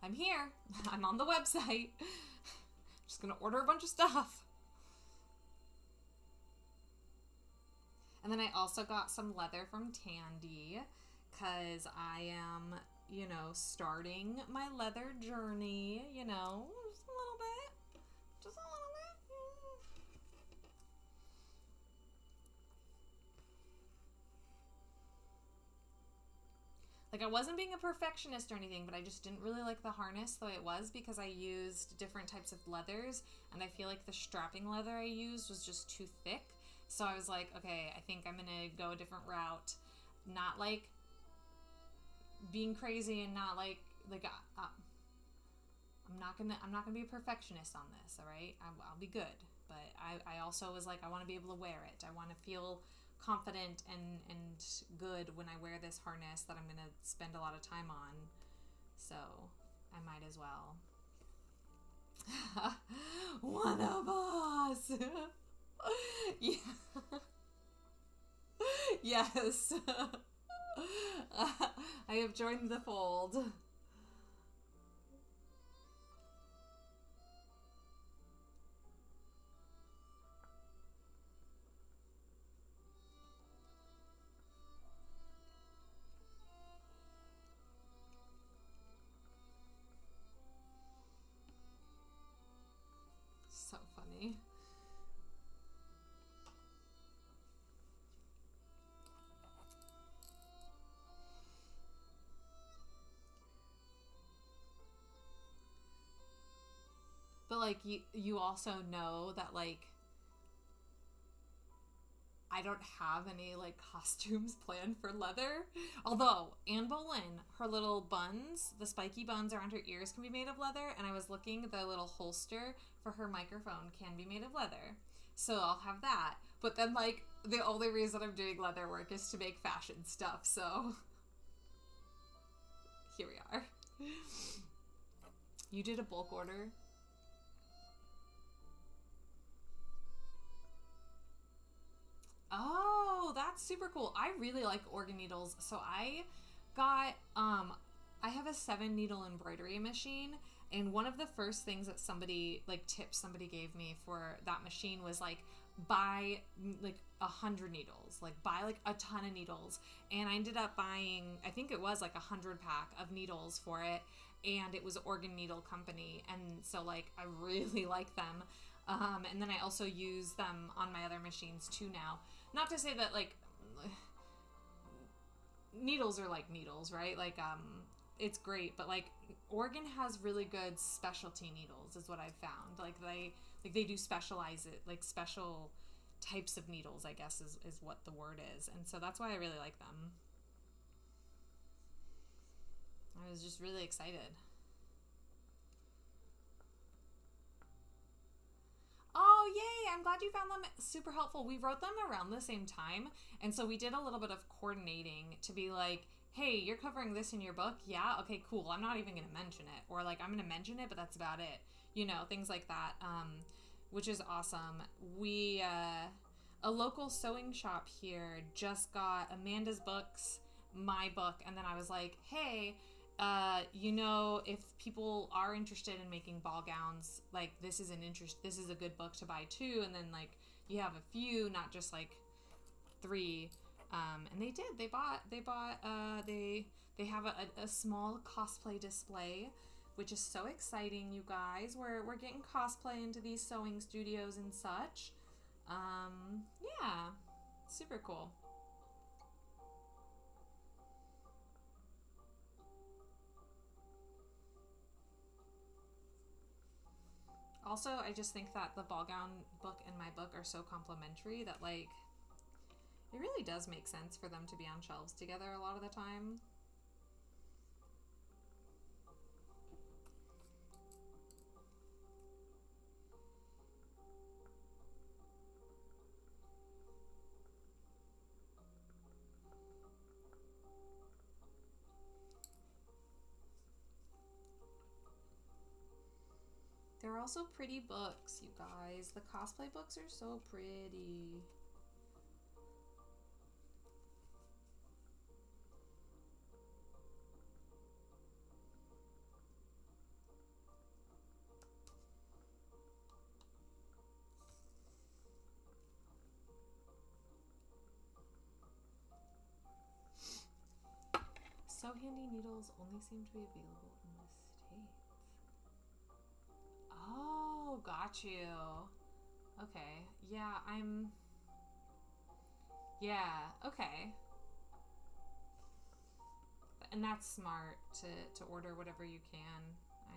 I'm here. I'm on the website. Just gonna order a bunch of stuff. And then I also got some leather from Tandy because I am, starting my leather journey, just a little bit. Just a little bit. Like, I wasn't being a perfectionist or anything, but I just didn't really like the harness the way it was because I used different types of leathers, and I feel like the strapping leather I used was just too thick. So I was like, okay, I think I'm gonna go a different route. Not like being crazy and not like I'm not gonna be a perfectionist on this, all right? I'll be good, but I also was like, I want to be able to wear it. I want to feel confident and good when I wear this harness that I'm gonna spend a lot of time on. So I might as well. One of us. Yeah. Yes. I have joined the fold. So funny. But like you also know that like I don't have any like costumes planned for leather. Although Anne Boleyn, her little buns, the spiky buns around her ears can be made of leather, and I was looking, the little holster for her microphone can be made of leather. So I'll have that. But then like the only reason I'm doing leather work is to make fashion stuff. So here we are. You did a bulk order? Oh, that's super cool. I really like organ needles. So got I have a 7 needle embroidery machine, and one of the first things that tips somebody gave me for that machine was like buy like 100 needles, like buy like a ton of needles. And I ended up buying, I think it was like 100 pack of needles for it, and it was Organ Needle Company, and so like I really like them. And then I also use them on my other machines too now. Not to say that like needles are like needles, right? Like it's great, but like Oregon has really good specialty needles is what I've found. Like they do specialize it, like special types of needles, I guess is what the word is. And so that's why I really like them. I was just really excited. Oh, yay! I'm glad you found them super helpful. We wrote them around the same time, and so we did a little bit of coordinating to be like, hey, you're covering this in your book? Yeah? Okay, cool. I'm not even going to mention it. Or like, I'm going to mention it, but that's about it. Things like that, which is awesome. A local sewing shop here just got Amanda's books, my book, and then I was like, hey, if people are interested in making ball gowns, like this is a good book to buy too. And then like you have a few, not just like 3. And they have a small cosplay display, which is so exciting, you guys. We're getting cosplay into these sewing studios and such. Yeah, super cool. Also, I just think that the ball gown book and my book are so complementary that like it really does make sense for them to be on shelves together a lot of the time. also pretty books, you guys. The cosplay books are so pretty. So Handy needles only seem to be available in the States. Oh, got you. Okay. Yeah, yeah, okay. And that's smart to order whatever you can. I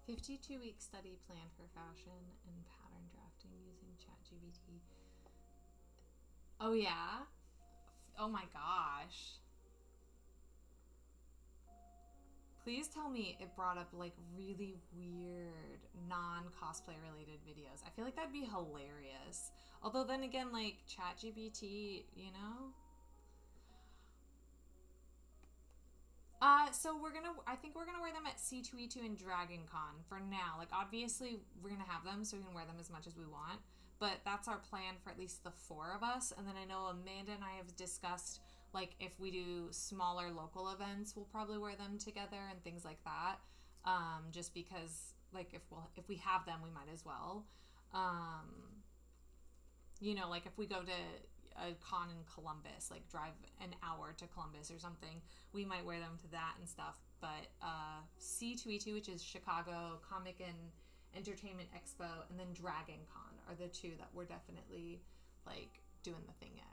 52-week study plan for fashion and pattern drafting using ChatGPT. Oh yeah? Oh my gosh. Please tell me it brought up like really weird non-cosplay related videos. I feel like that'd be hilarious. Although then again, like ChatGPT, you know? So I think we're gonna wear them at C2E2 and Dragon Con for now. Like, obviously, we're gonna have them so we can wear them as much as we want. But that's our plan for at least the 4 of us. And then I know Amanda and I have discussed, like, if we do smaller local events, we'll probably wear them together and things like that. Just because, like, if we have them, we might as well. You know, like if we go to a con in Columbus, like drive an hour to Columbus or something, we might wear them to that and stuff. But C2E2, which is Chicago Comic and Entertainment Expo, and then Dragon Con are the 2 that we're definitely like doing the thing at.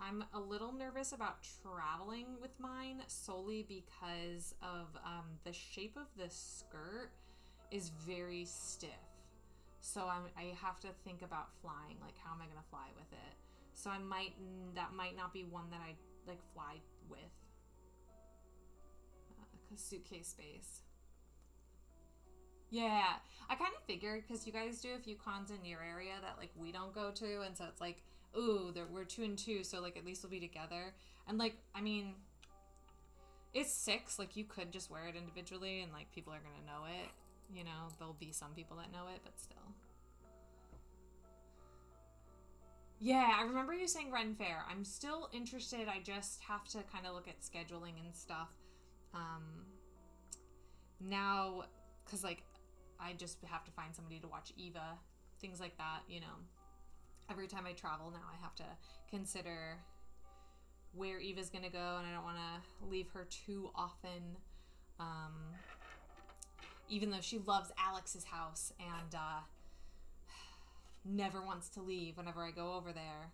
I'm a little nervous about traveling with mine solely because of the shape of the skirt is very stiff. So I have to think about flying. Like, how am I going to fly with it? So that might not be one that I like fly with. Cause suitcase space. Yeah, I kind of figured because you guys do a few cons in your area that like we don't go to, and so it's like, ooh, we're 2 and 2, so like at least we'll be together. And like, I mean, it's 6. Like, you could just wear it individually, and like people are gonna know it. You know, there'll be some people that know it, but still. Yeah, I remember you saying Ren Fair. I'm still interested. I just have to kind of look at scheduling and stuff. Um, Now, because like I just have to find somebody to watch Eva, things like that, you know. Every time I travel now, I have to consider where Eva's gonna go, and I don't want to leave her too often. Um, Even though she loves Alex's house and never wants to leave whenever I go over there.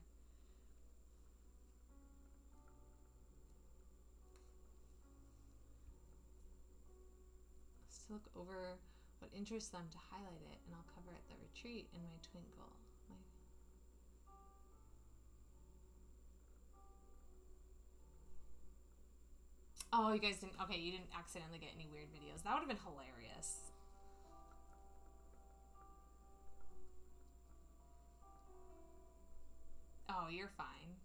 to look over what interests them to highlight it, and I'll cover it the retreat in my twinkle. Oh, you guys didn't... Okay, you didn't accidentally get any weird videos. That would have been hilarious. Oh, you're fine.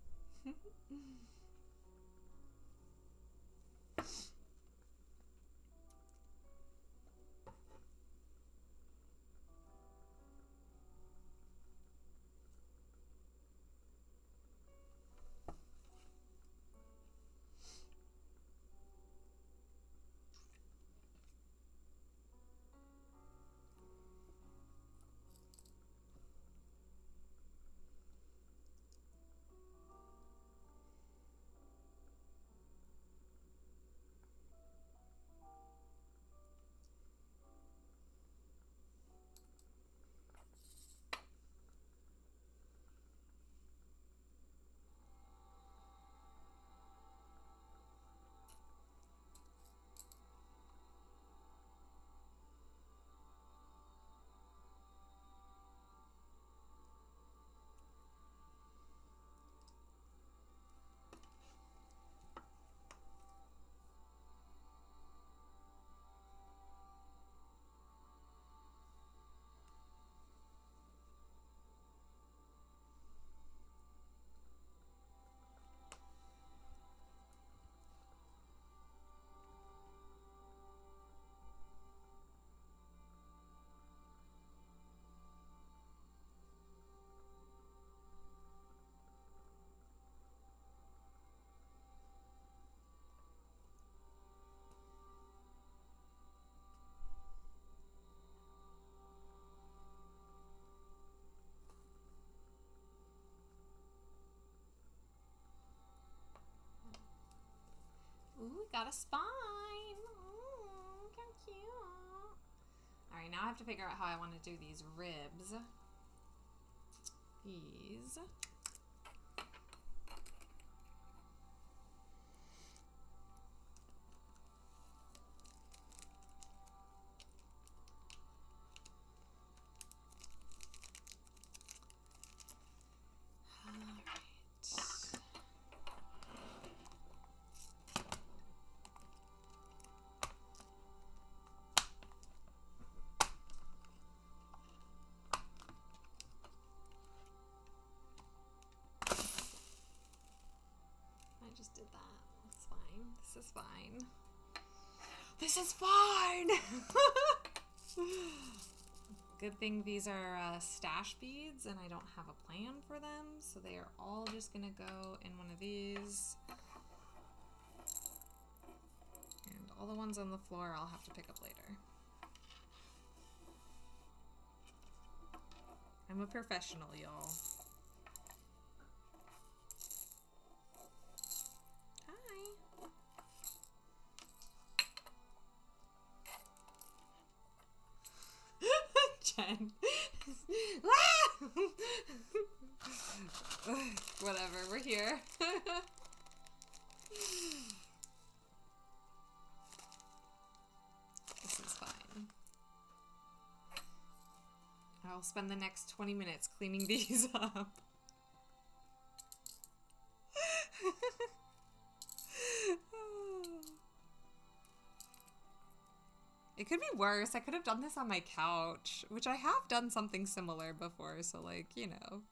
Ooh, we got a spine. Ooh, how cute. Alright, now I have to figure out how I want to do these ribs. These. Just did that. It's fine. This is fine. This is fine! Good thing these are stash beads and I don't have a plan for them, so they are all just gonna go in one of these. And all the ones on the floor I'll have to pick up later. I'm a professional, y'all. Jen. Whatever, we're here. This is fine. I'll spend the next 20 minutes cleaning these up. It could be worse. I could have done this on my couch, which I have done something similar before, so like, you know.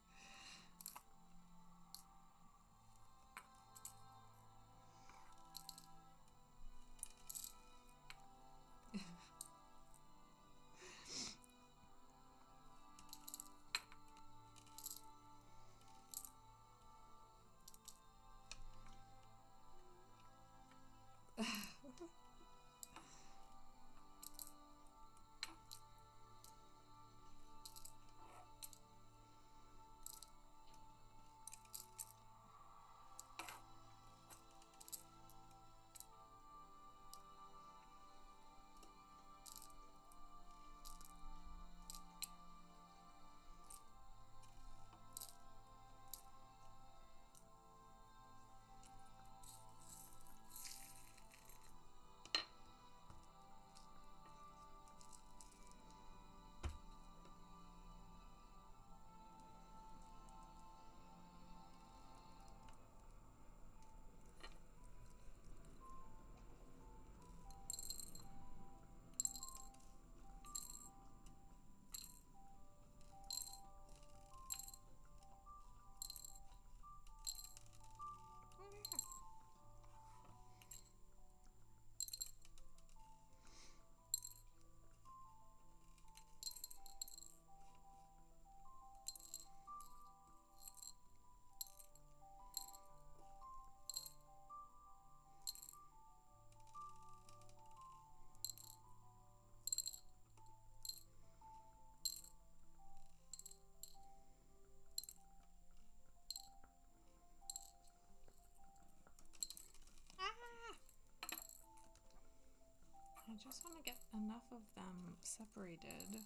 just want to get enough of them separated.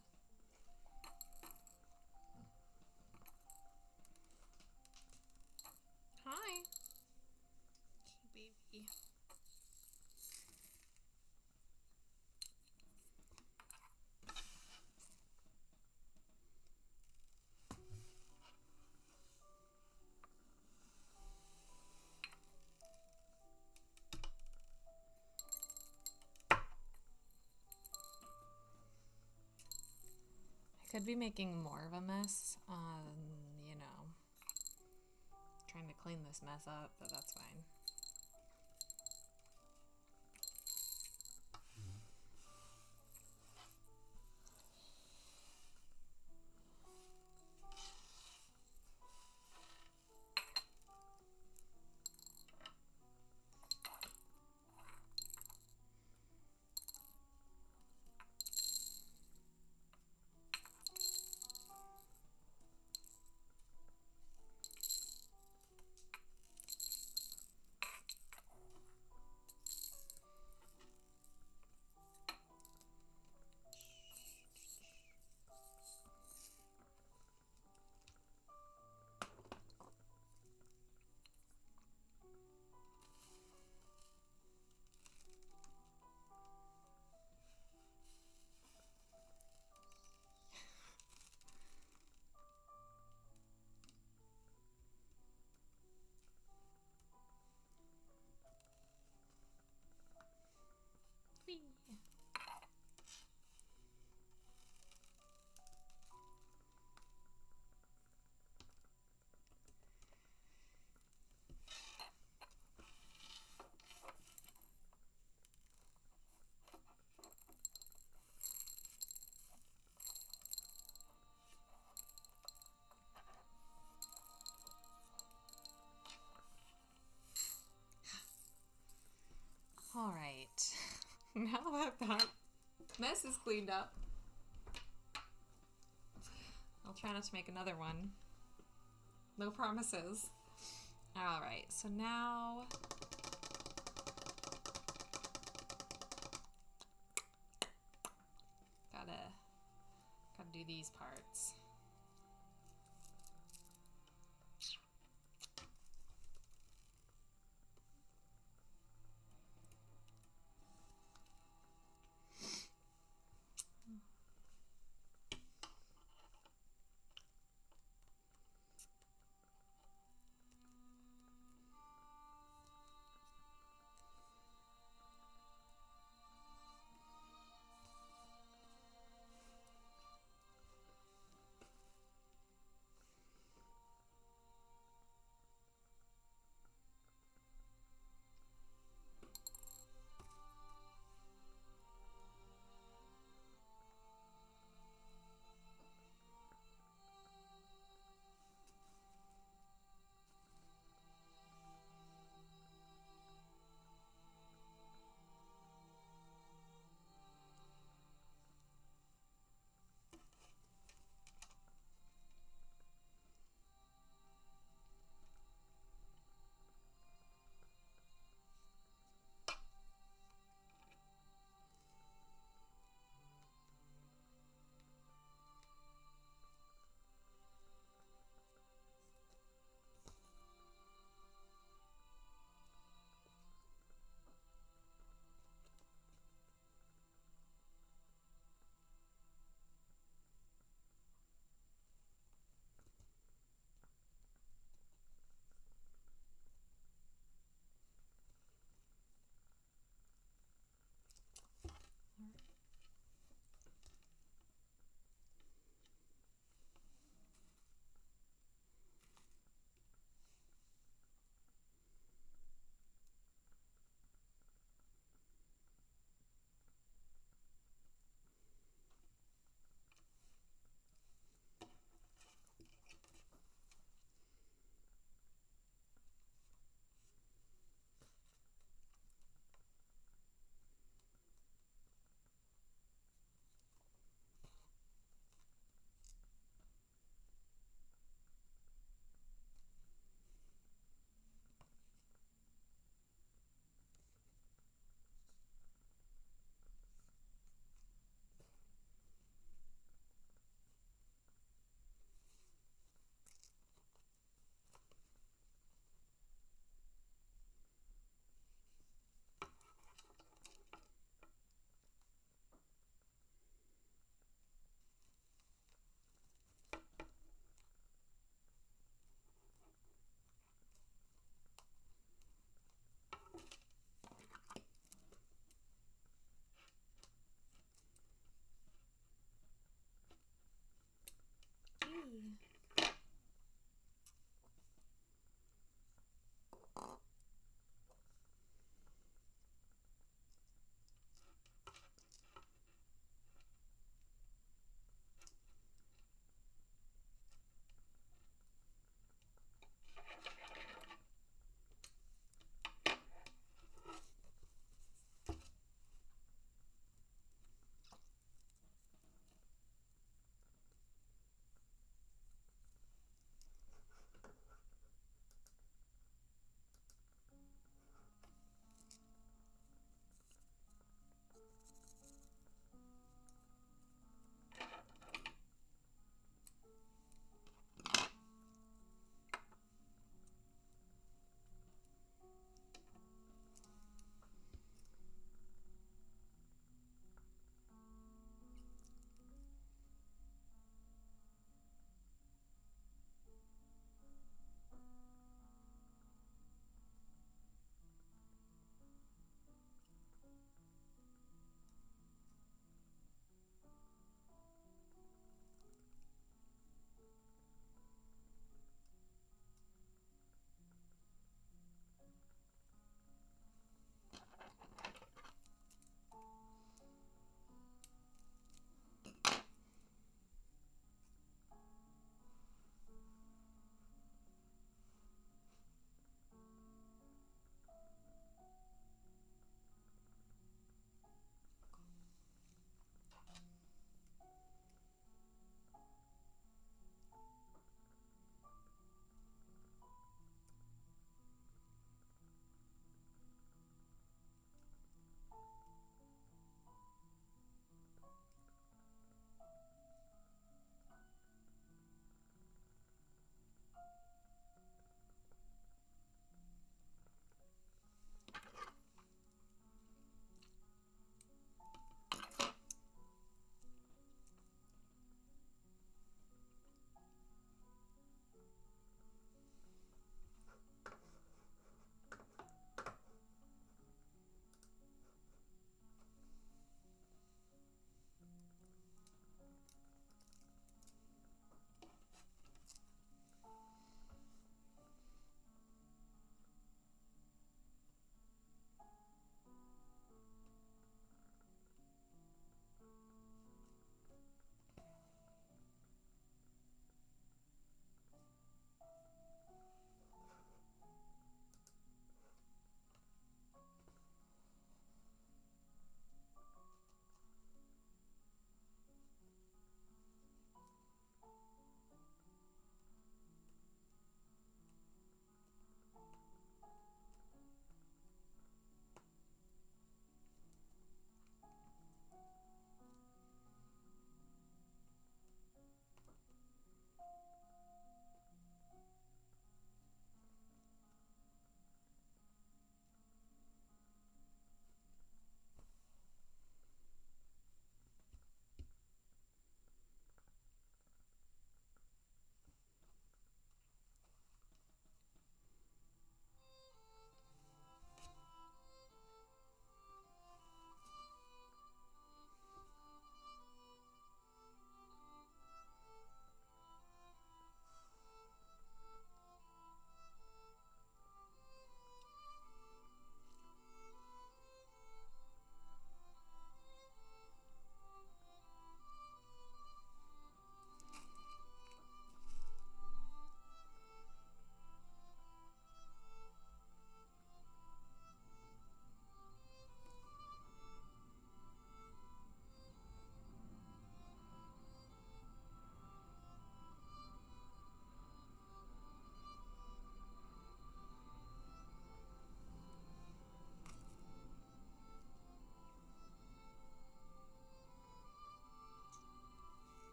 Hi. Cute baby. I could be making more of a mess, you know, trying to clean this mess up, but that's fine. Whee! All right, now that mess is cleaned up, I'll try not to make another one. No promises. All right, so now gotta do these parts.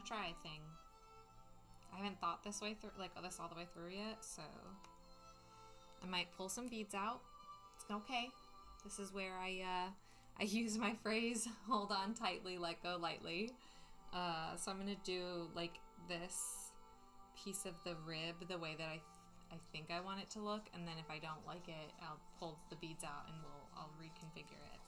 try a thing. I haven't thought this way through, like this all the way through yet, so I might pull some beads out. It's okay. This is where I use my phrase, hold on tightly, let go lightly. So I'm gonna do like this piece of the rib the way that I think I want it to look, and then if I don't like it, I'll pull the beads out and I'll reconfigure it.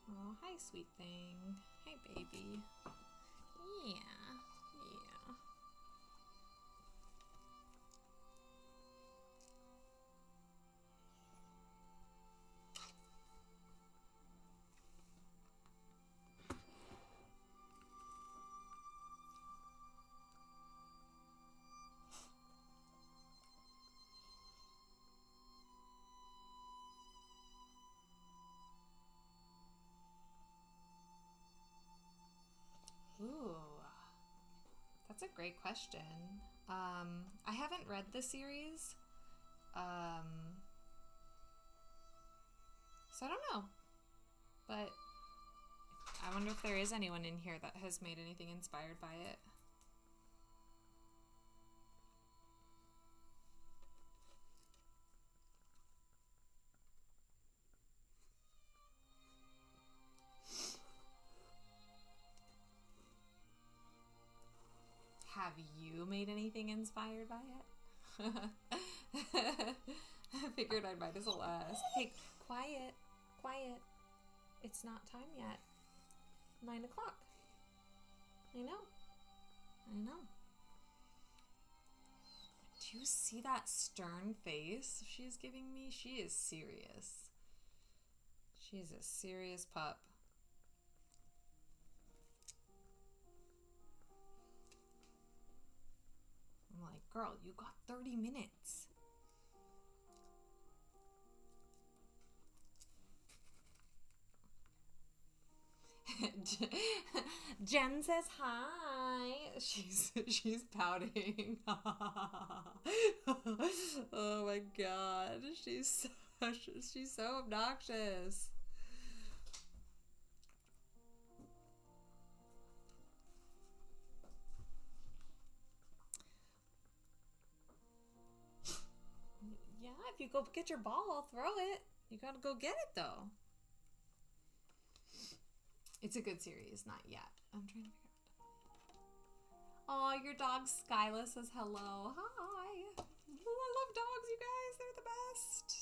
Oh, hi, sweet thing. Hi, baby. Yeah, yeah. Ooh, that's a great question. I haven't read the series, so I don't know. But I wonder if there is anyone in here that has made anything inspired by it. Have you made anything inspired by it? I figured I might as well ask. Hey, quiet, quiet. It's not time yet. 9 o'clock. I know. I know. Do you see that stern face she's giving me? She is serious. She's a serious pup. I'm like, girl, you got 30 minutes. Jen says hi. She's pouting. Oh my god, she's so obnoxious. Yeah, if you go get your ball, I'll throw it. You gotta go get it though. It's a good series, not yet. I'm trying to figure out. Oh, your dog Skyla says hello. Hi. Oh, I love dogs, you guys. They're the best.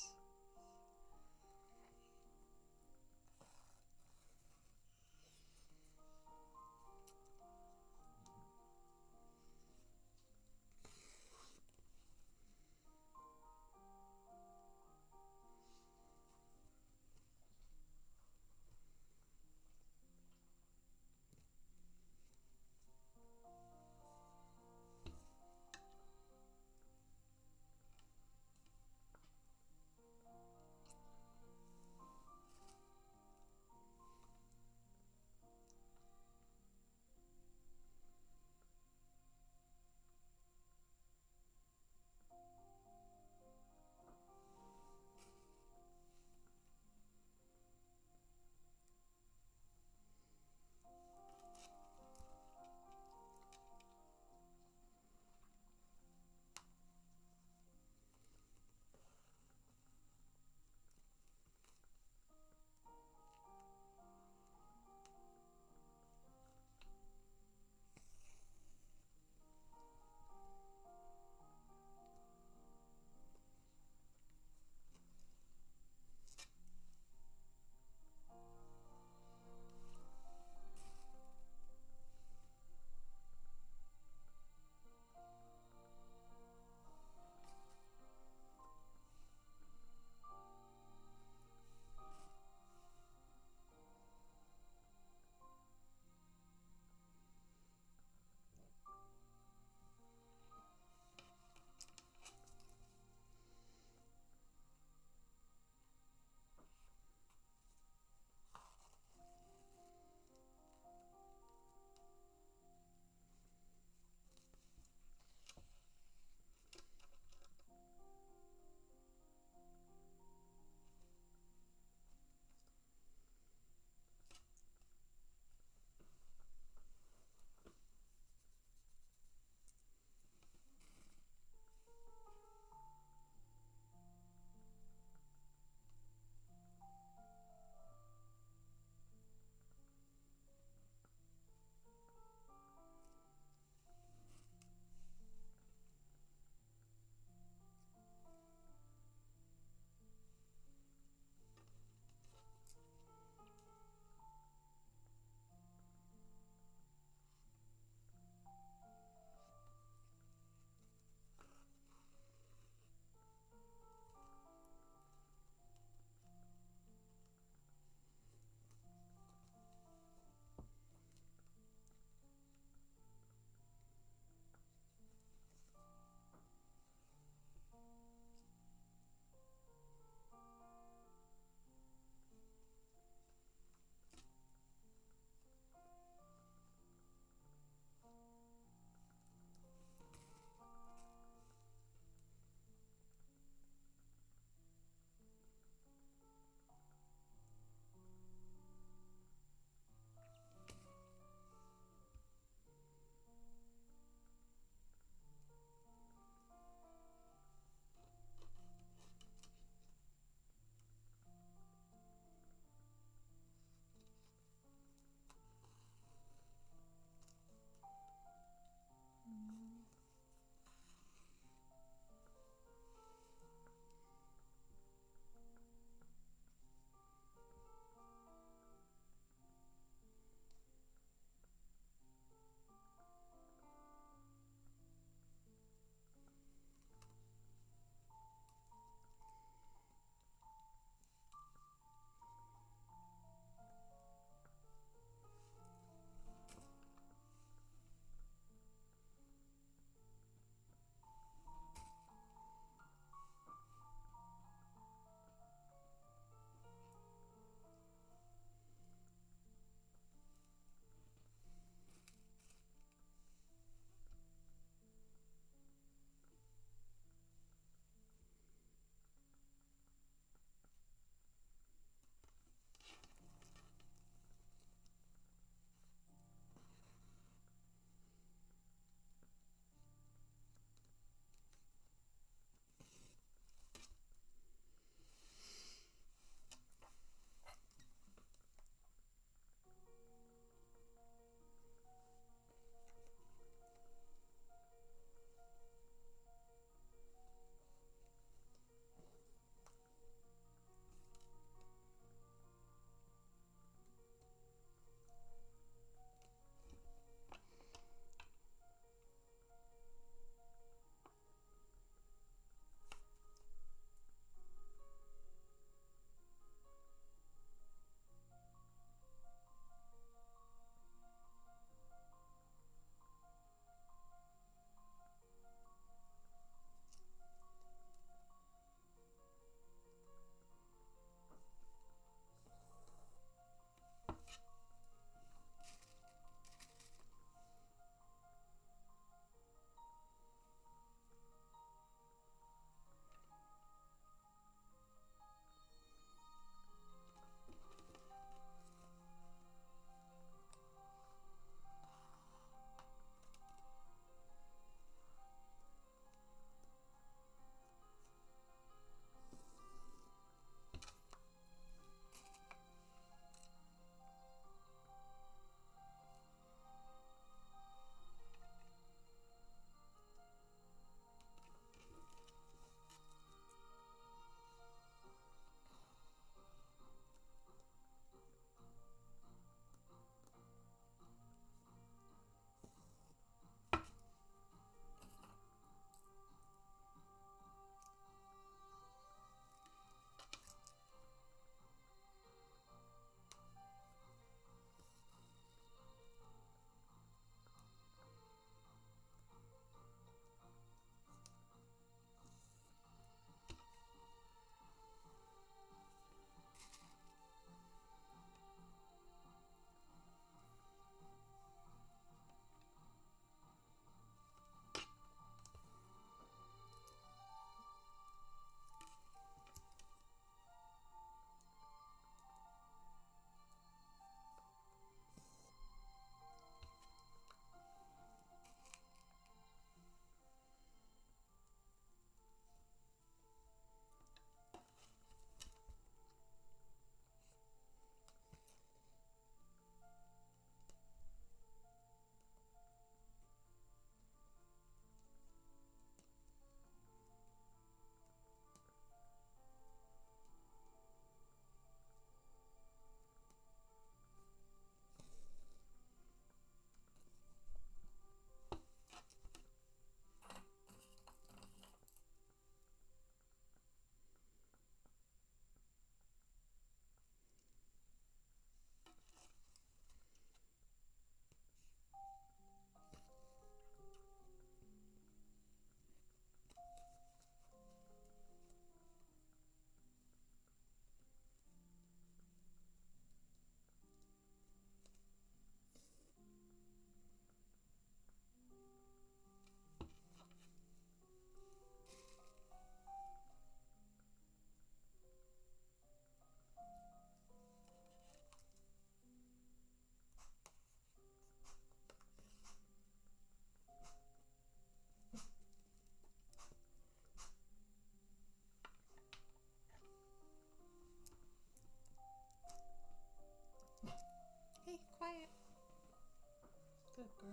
Good girl.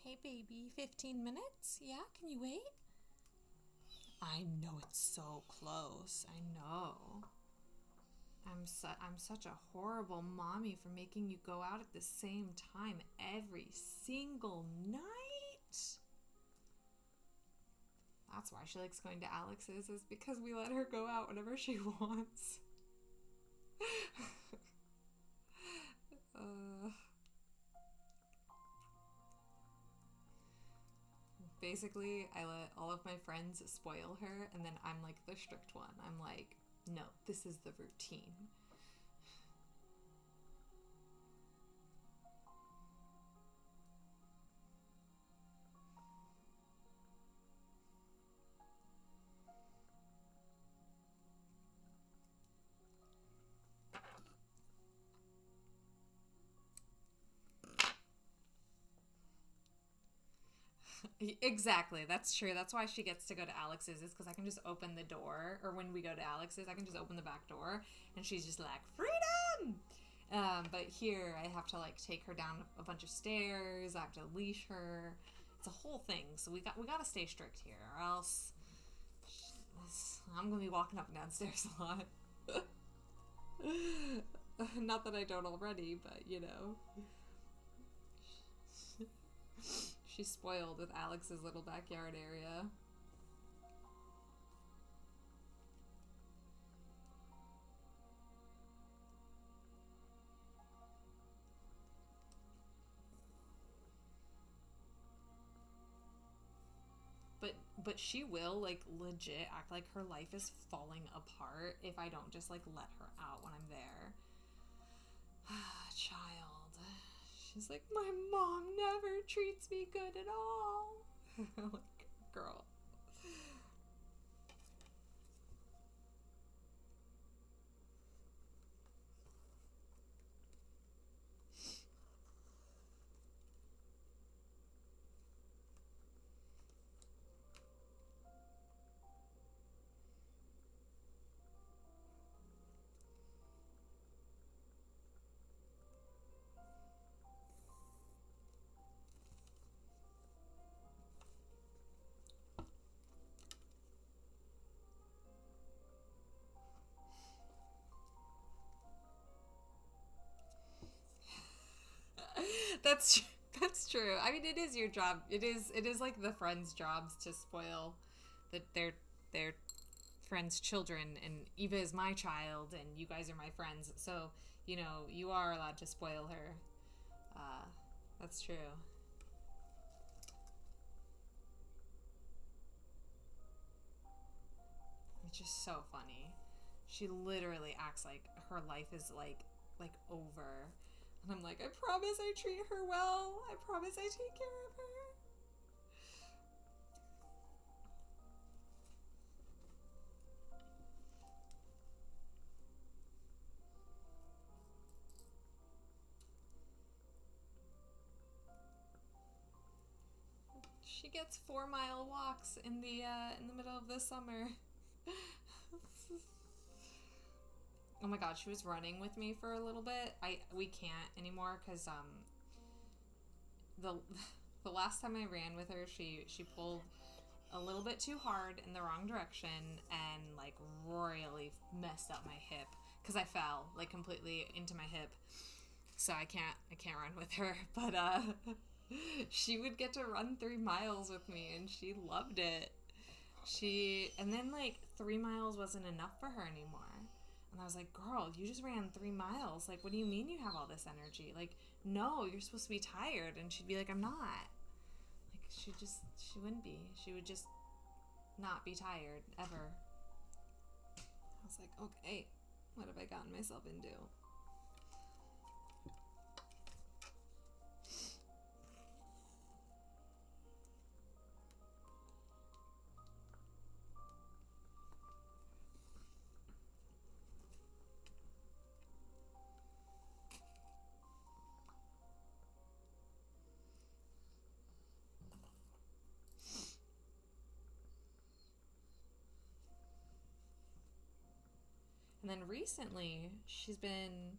Hey baby, 15 minutes? Yeah, can you wait? I know it's so close. I know. I'm such a horrible mommy for making you go out at the same time every single night. That's why she likes going to Alex's, is because we let her go out whenever she wants. Basically, I let all of my friends spoil her, and then I'm like the strict one. I'm like, no, this is the routine. Exactly, that's true. That's why she gets to go to Alex's, is because I can just open the door, or when we go to Alex's, I can just open the back door, and she's just like, freedom! But here, I have to like take her down a bunch of stairs. I have to leash her. It's a whole thing. So we gotta stay strict here, or else I'm gonna be walking up and down stairs a lot. Not that I don't already, but you know. She's spoiled with Alex's little backyard area. but she will, like, legit act like her life is falling apart if I don't just, like, let her out when I'm there. Child. She's like, my mom never treats me good at all. Like, girl. That's that's true. I mean, it is your job. It is like the friends' jobs to spoil their friends' children, and Eva is my child, and you guys are my friends. So you are allowed to spoil her. That's true. It's just so funny. She literally acts like her life is like over. And I'm like, I promise I treat her well. I promise I take care of her. She gets 4-mile walks in the middle of the summer. Oh my god, she was running with me for a little bit. We can't anymore because the the last time I ran with her, she pulled a little bit too hard in the wrong direction and like royally messed up my hip because I fell like completely into my hip. So I can't run with her, but she would get to run 3 miles with me and she loved it. And then like 3 miles wasn't enough for her anymore. And I was like, girl, you just ran 3 miles. Like, what do you mean you have all this energy? Like, no, you're supposed to be tired. And she'd be like, I'm not. Like, she wouldn't be. She would just not be tired, ever. I was like, okay, what have I gotten myself into? And then recently, she's been,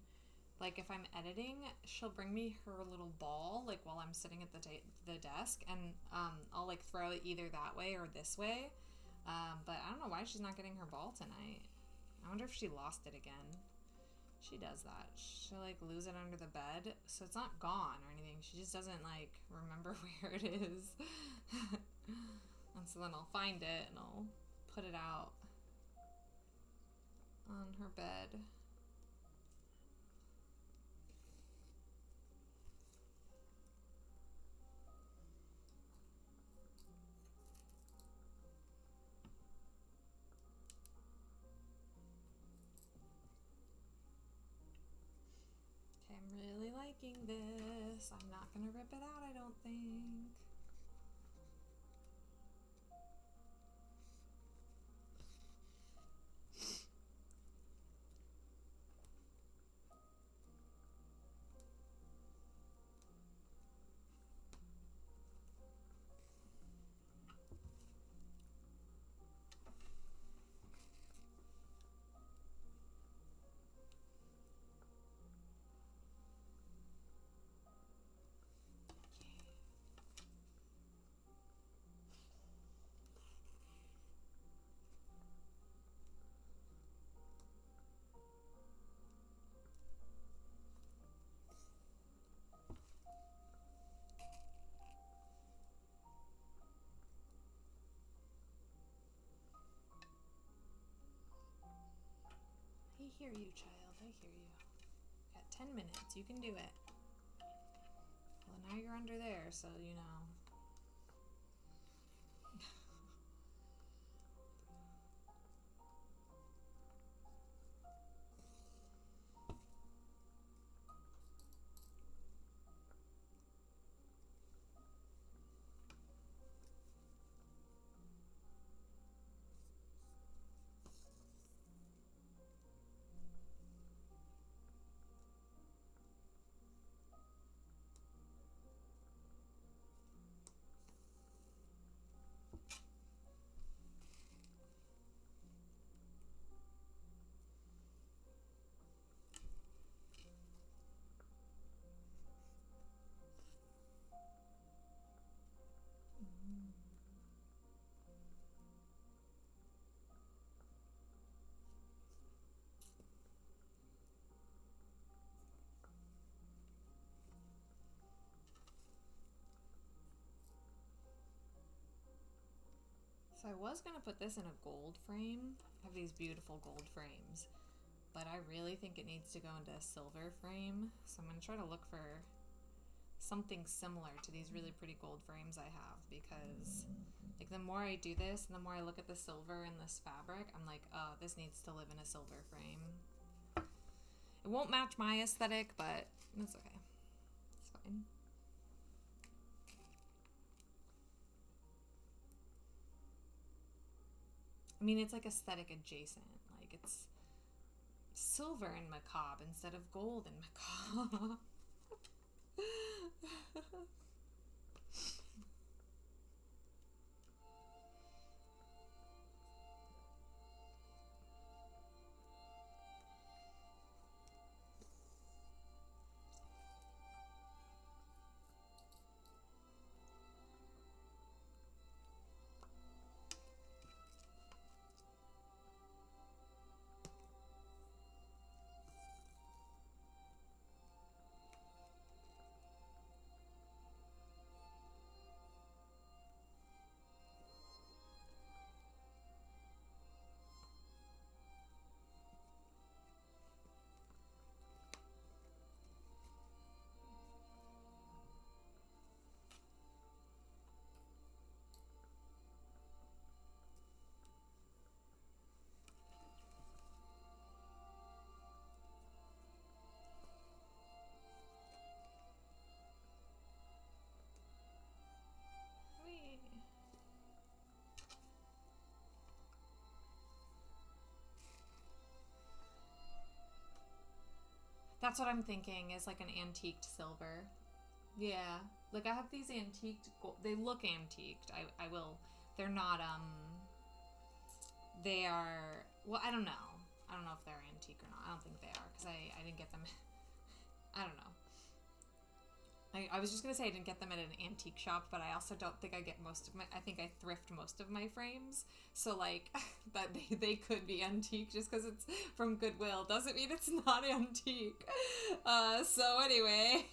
like, if I'm editing, she'll bring me her little ball, like, while I'm sitting at the desk, and I'll, like, throw it either that way or this way. But I don't know why she's not getting her ball tonight. I wonder if she lost it again. She does that. She'll, like, lose it under the bed, so it's not gone or anything. She just doesn't, like, remember where it is. And so then I'll find it and I'll put it out on her bed. Okay, I'm really liking this. I'm not gonna rip it out, I don't think. I hear you, child. I hear you. Got 10 minutes. You can do it. Well, now you're under there, so you know. So I was going to put this in a gold frame. I have these beautiful gold frames, but I really think it needs to go into a silver frame. So I'm going to try to look for something similar to these really pretty gold frames I have, because like the more I do this and the more I look at the silver in this fabric, I'm like, oh, this needs to live in a silver frame. It won't match my aesthetic, but it's okay. It's fine. I mean, it's like aesthetic adjacent. Like, it's silver in macabre instead of gold in macabre. That's what I'm thinking, is like an antiqued silver. Yeah. Like I have these antiqued gold. They look antiqued. I will. They're not, they are, well, I don't know. I don't know if they're antique or not. I don't think they are, because I didn't get them. I don't know. I was just going to say I didn't get them at an antique shop, but I also don't think I get most of my, I think I thrift most of my frames. So like, that they could be antique just because it's from Goodwill doesn't mean it's not antique. So anyway,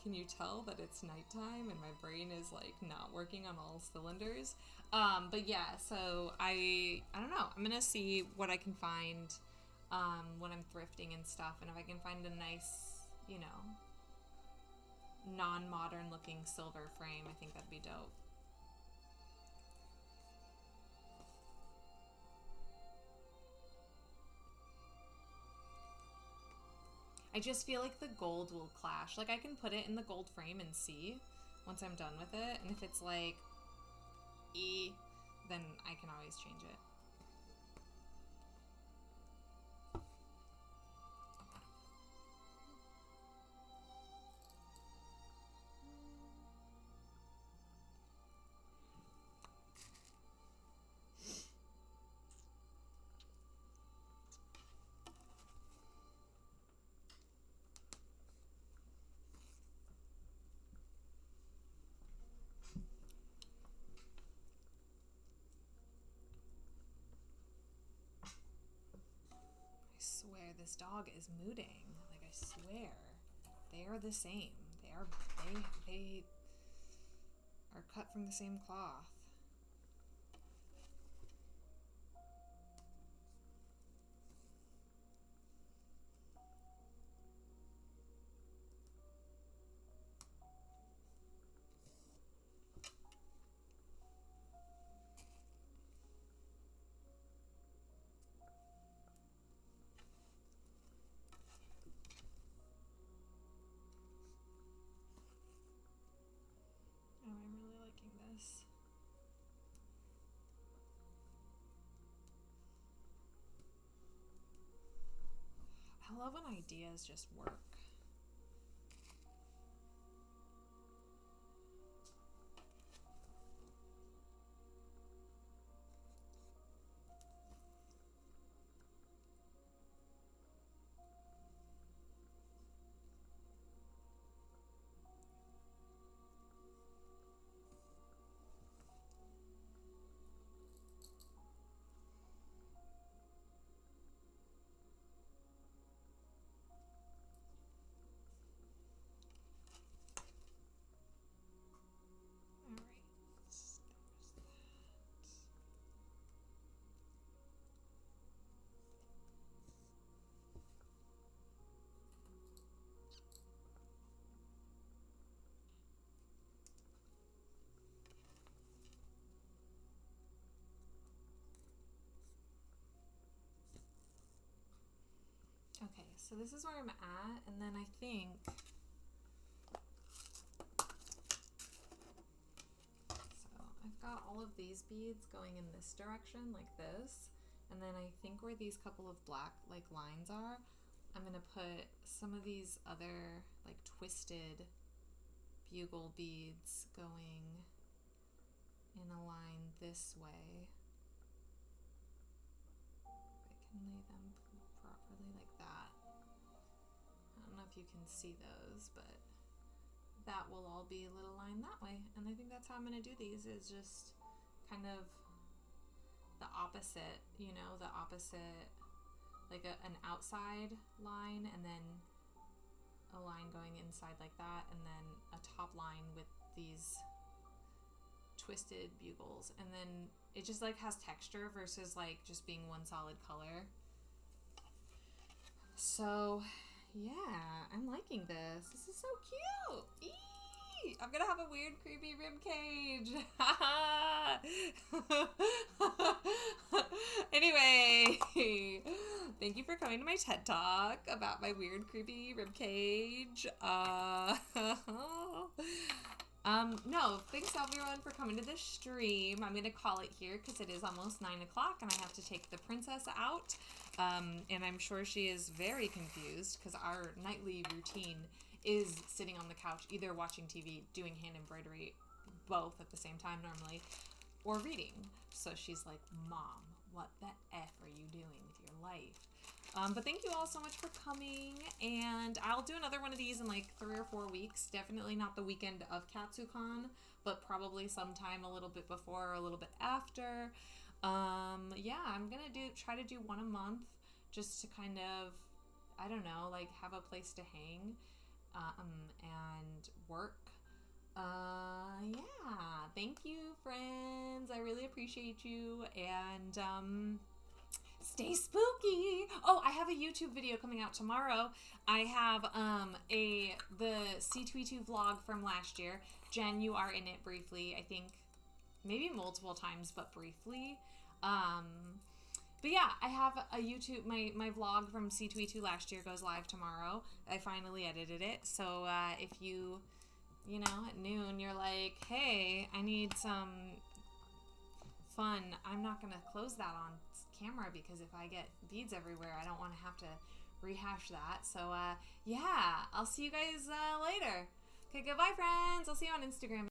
can you tell that it's nighttime and my brain is like not working on all cylinders? But yeah, so I don't know. I'm going to see what I can find when I'm thrifting and stuff, and if I can find a nice, you know, non-modern looking silver frame, I think that'd be dope. I just feel like the gold will clash. Like I can put it in the gold frame and see once I'm done with it, and if it's like then I can always change it. I swear this dog is mooting. Like I swear. They are the same. They are cut from the same cloth. Oh, I'm really liking this. I love when ideas just work. so this is where I'm at, and then I think so I've got all of these beads going in this direction like this, and then I think where these couple of black like lines are, I'm gonna put some of these other like twisted bugle beads going in a line this way. I can lay them properly like that. I don't know if you can see those, but that will all be a little line that way. And I think that's how I'm going to do these, is just kind of the opposite, you know, the opposite, like an outside line, and then a line going inside like that, and then a top line with these twisted bugles, and then it just like has texture versus like just being one solid color. So yeah, I'm liking this. This is so cute. Eee! I'm gonna have a weird creepy rib cage. Anyway, thank you for coming to my TED Talk about my weird creepy rib cage. No, thanks everyone for coming to this stream. I'm going to call it here because it is almost 9 o'clock and I have to take the princess out. And I'm sure she is very confused because our nightly routine is sitting on the couch, either watching TV, doing hand embroidery, both at the same time normally, or reading. So she's like, Mom, what the F are you doing with your life? But thank you all so much for coming, and I'll do another one of these in like 3 or 4 weeks. Definitely not the weekend of KatsuCon, but probably sometime a little bit before or a little bit after. Yeah, I'm gonna try to do one a month just to kind of, I don't know, like have a place to hang and work. Yeah, thank you, friends. I really appreciate you, and stay spooky. Oh, I have a YouTube video coming out tomorrow. I have the C2E2 vlog from last year. Jen, you are in it briefly, I think maybe multiple times, but briefly. But yeah, I have a YouTube, my vlog from C2E2 last year goes live tomorrow. I finally edited it. So if you know, at noon, you're like, hey, I need some fun. I'm not going to close that on camera because if I get beads everywhere, I don't want to have to rehash that. So yeah, I'll see you guys later. Okay, goodbye, friends. I'll see you on Instagram.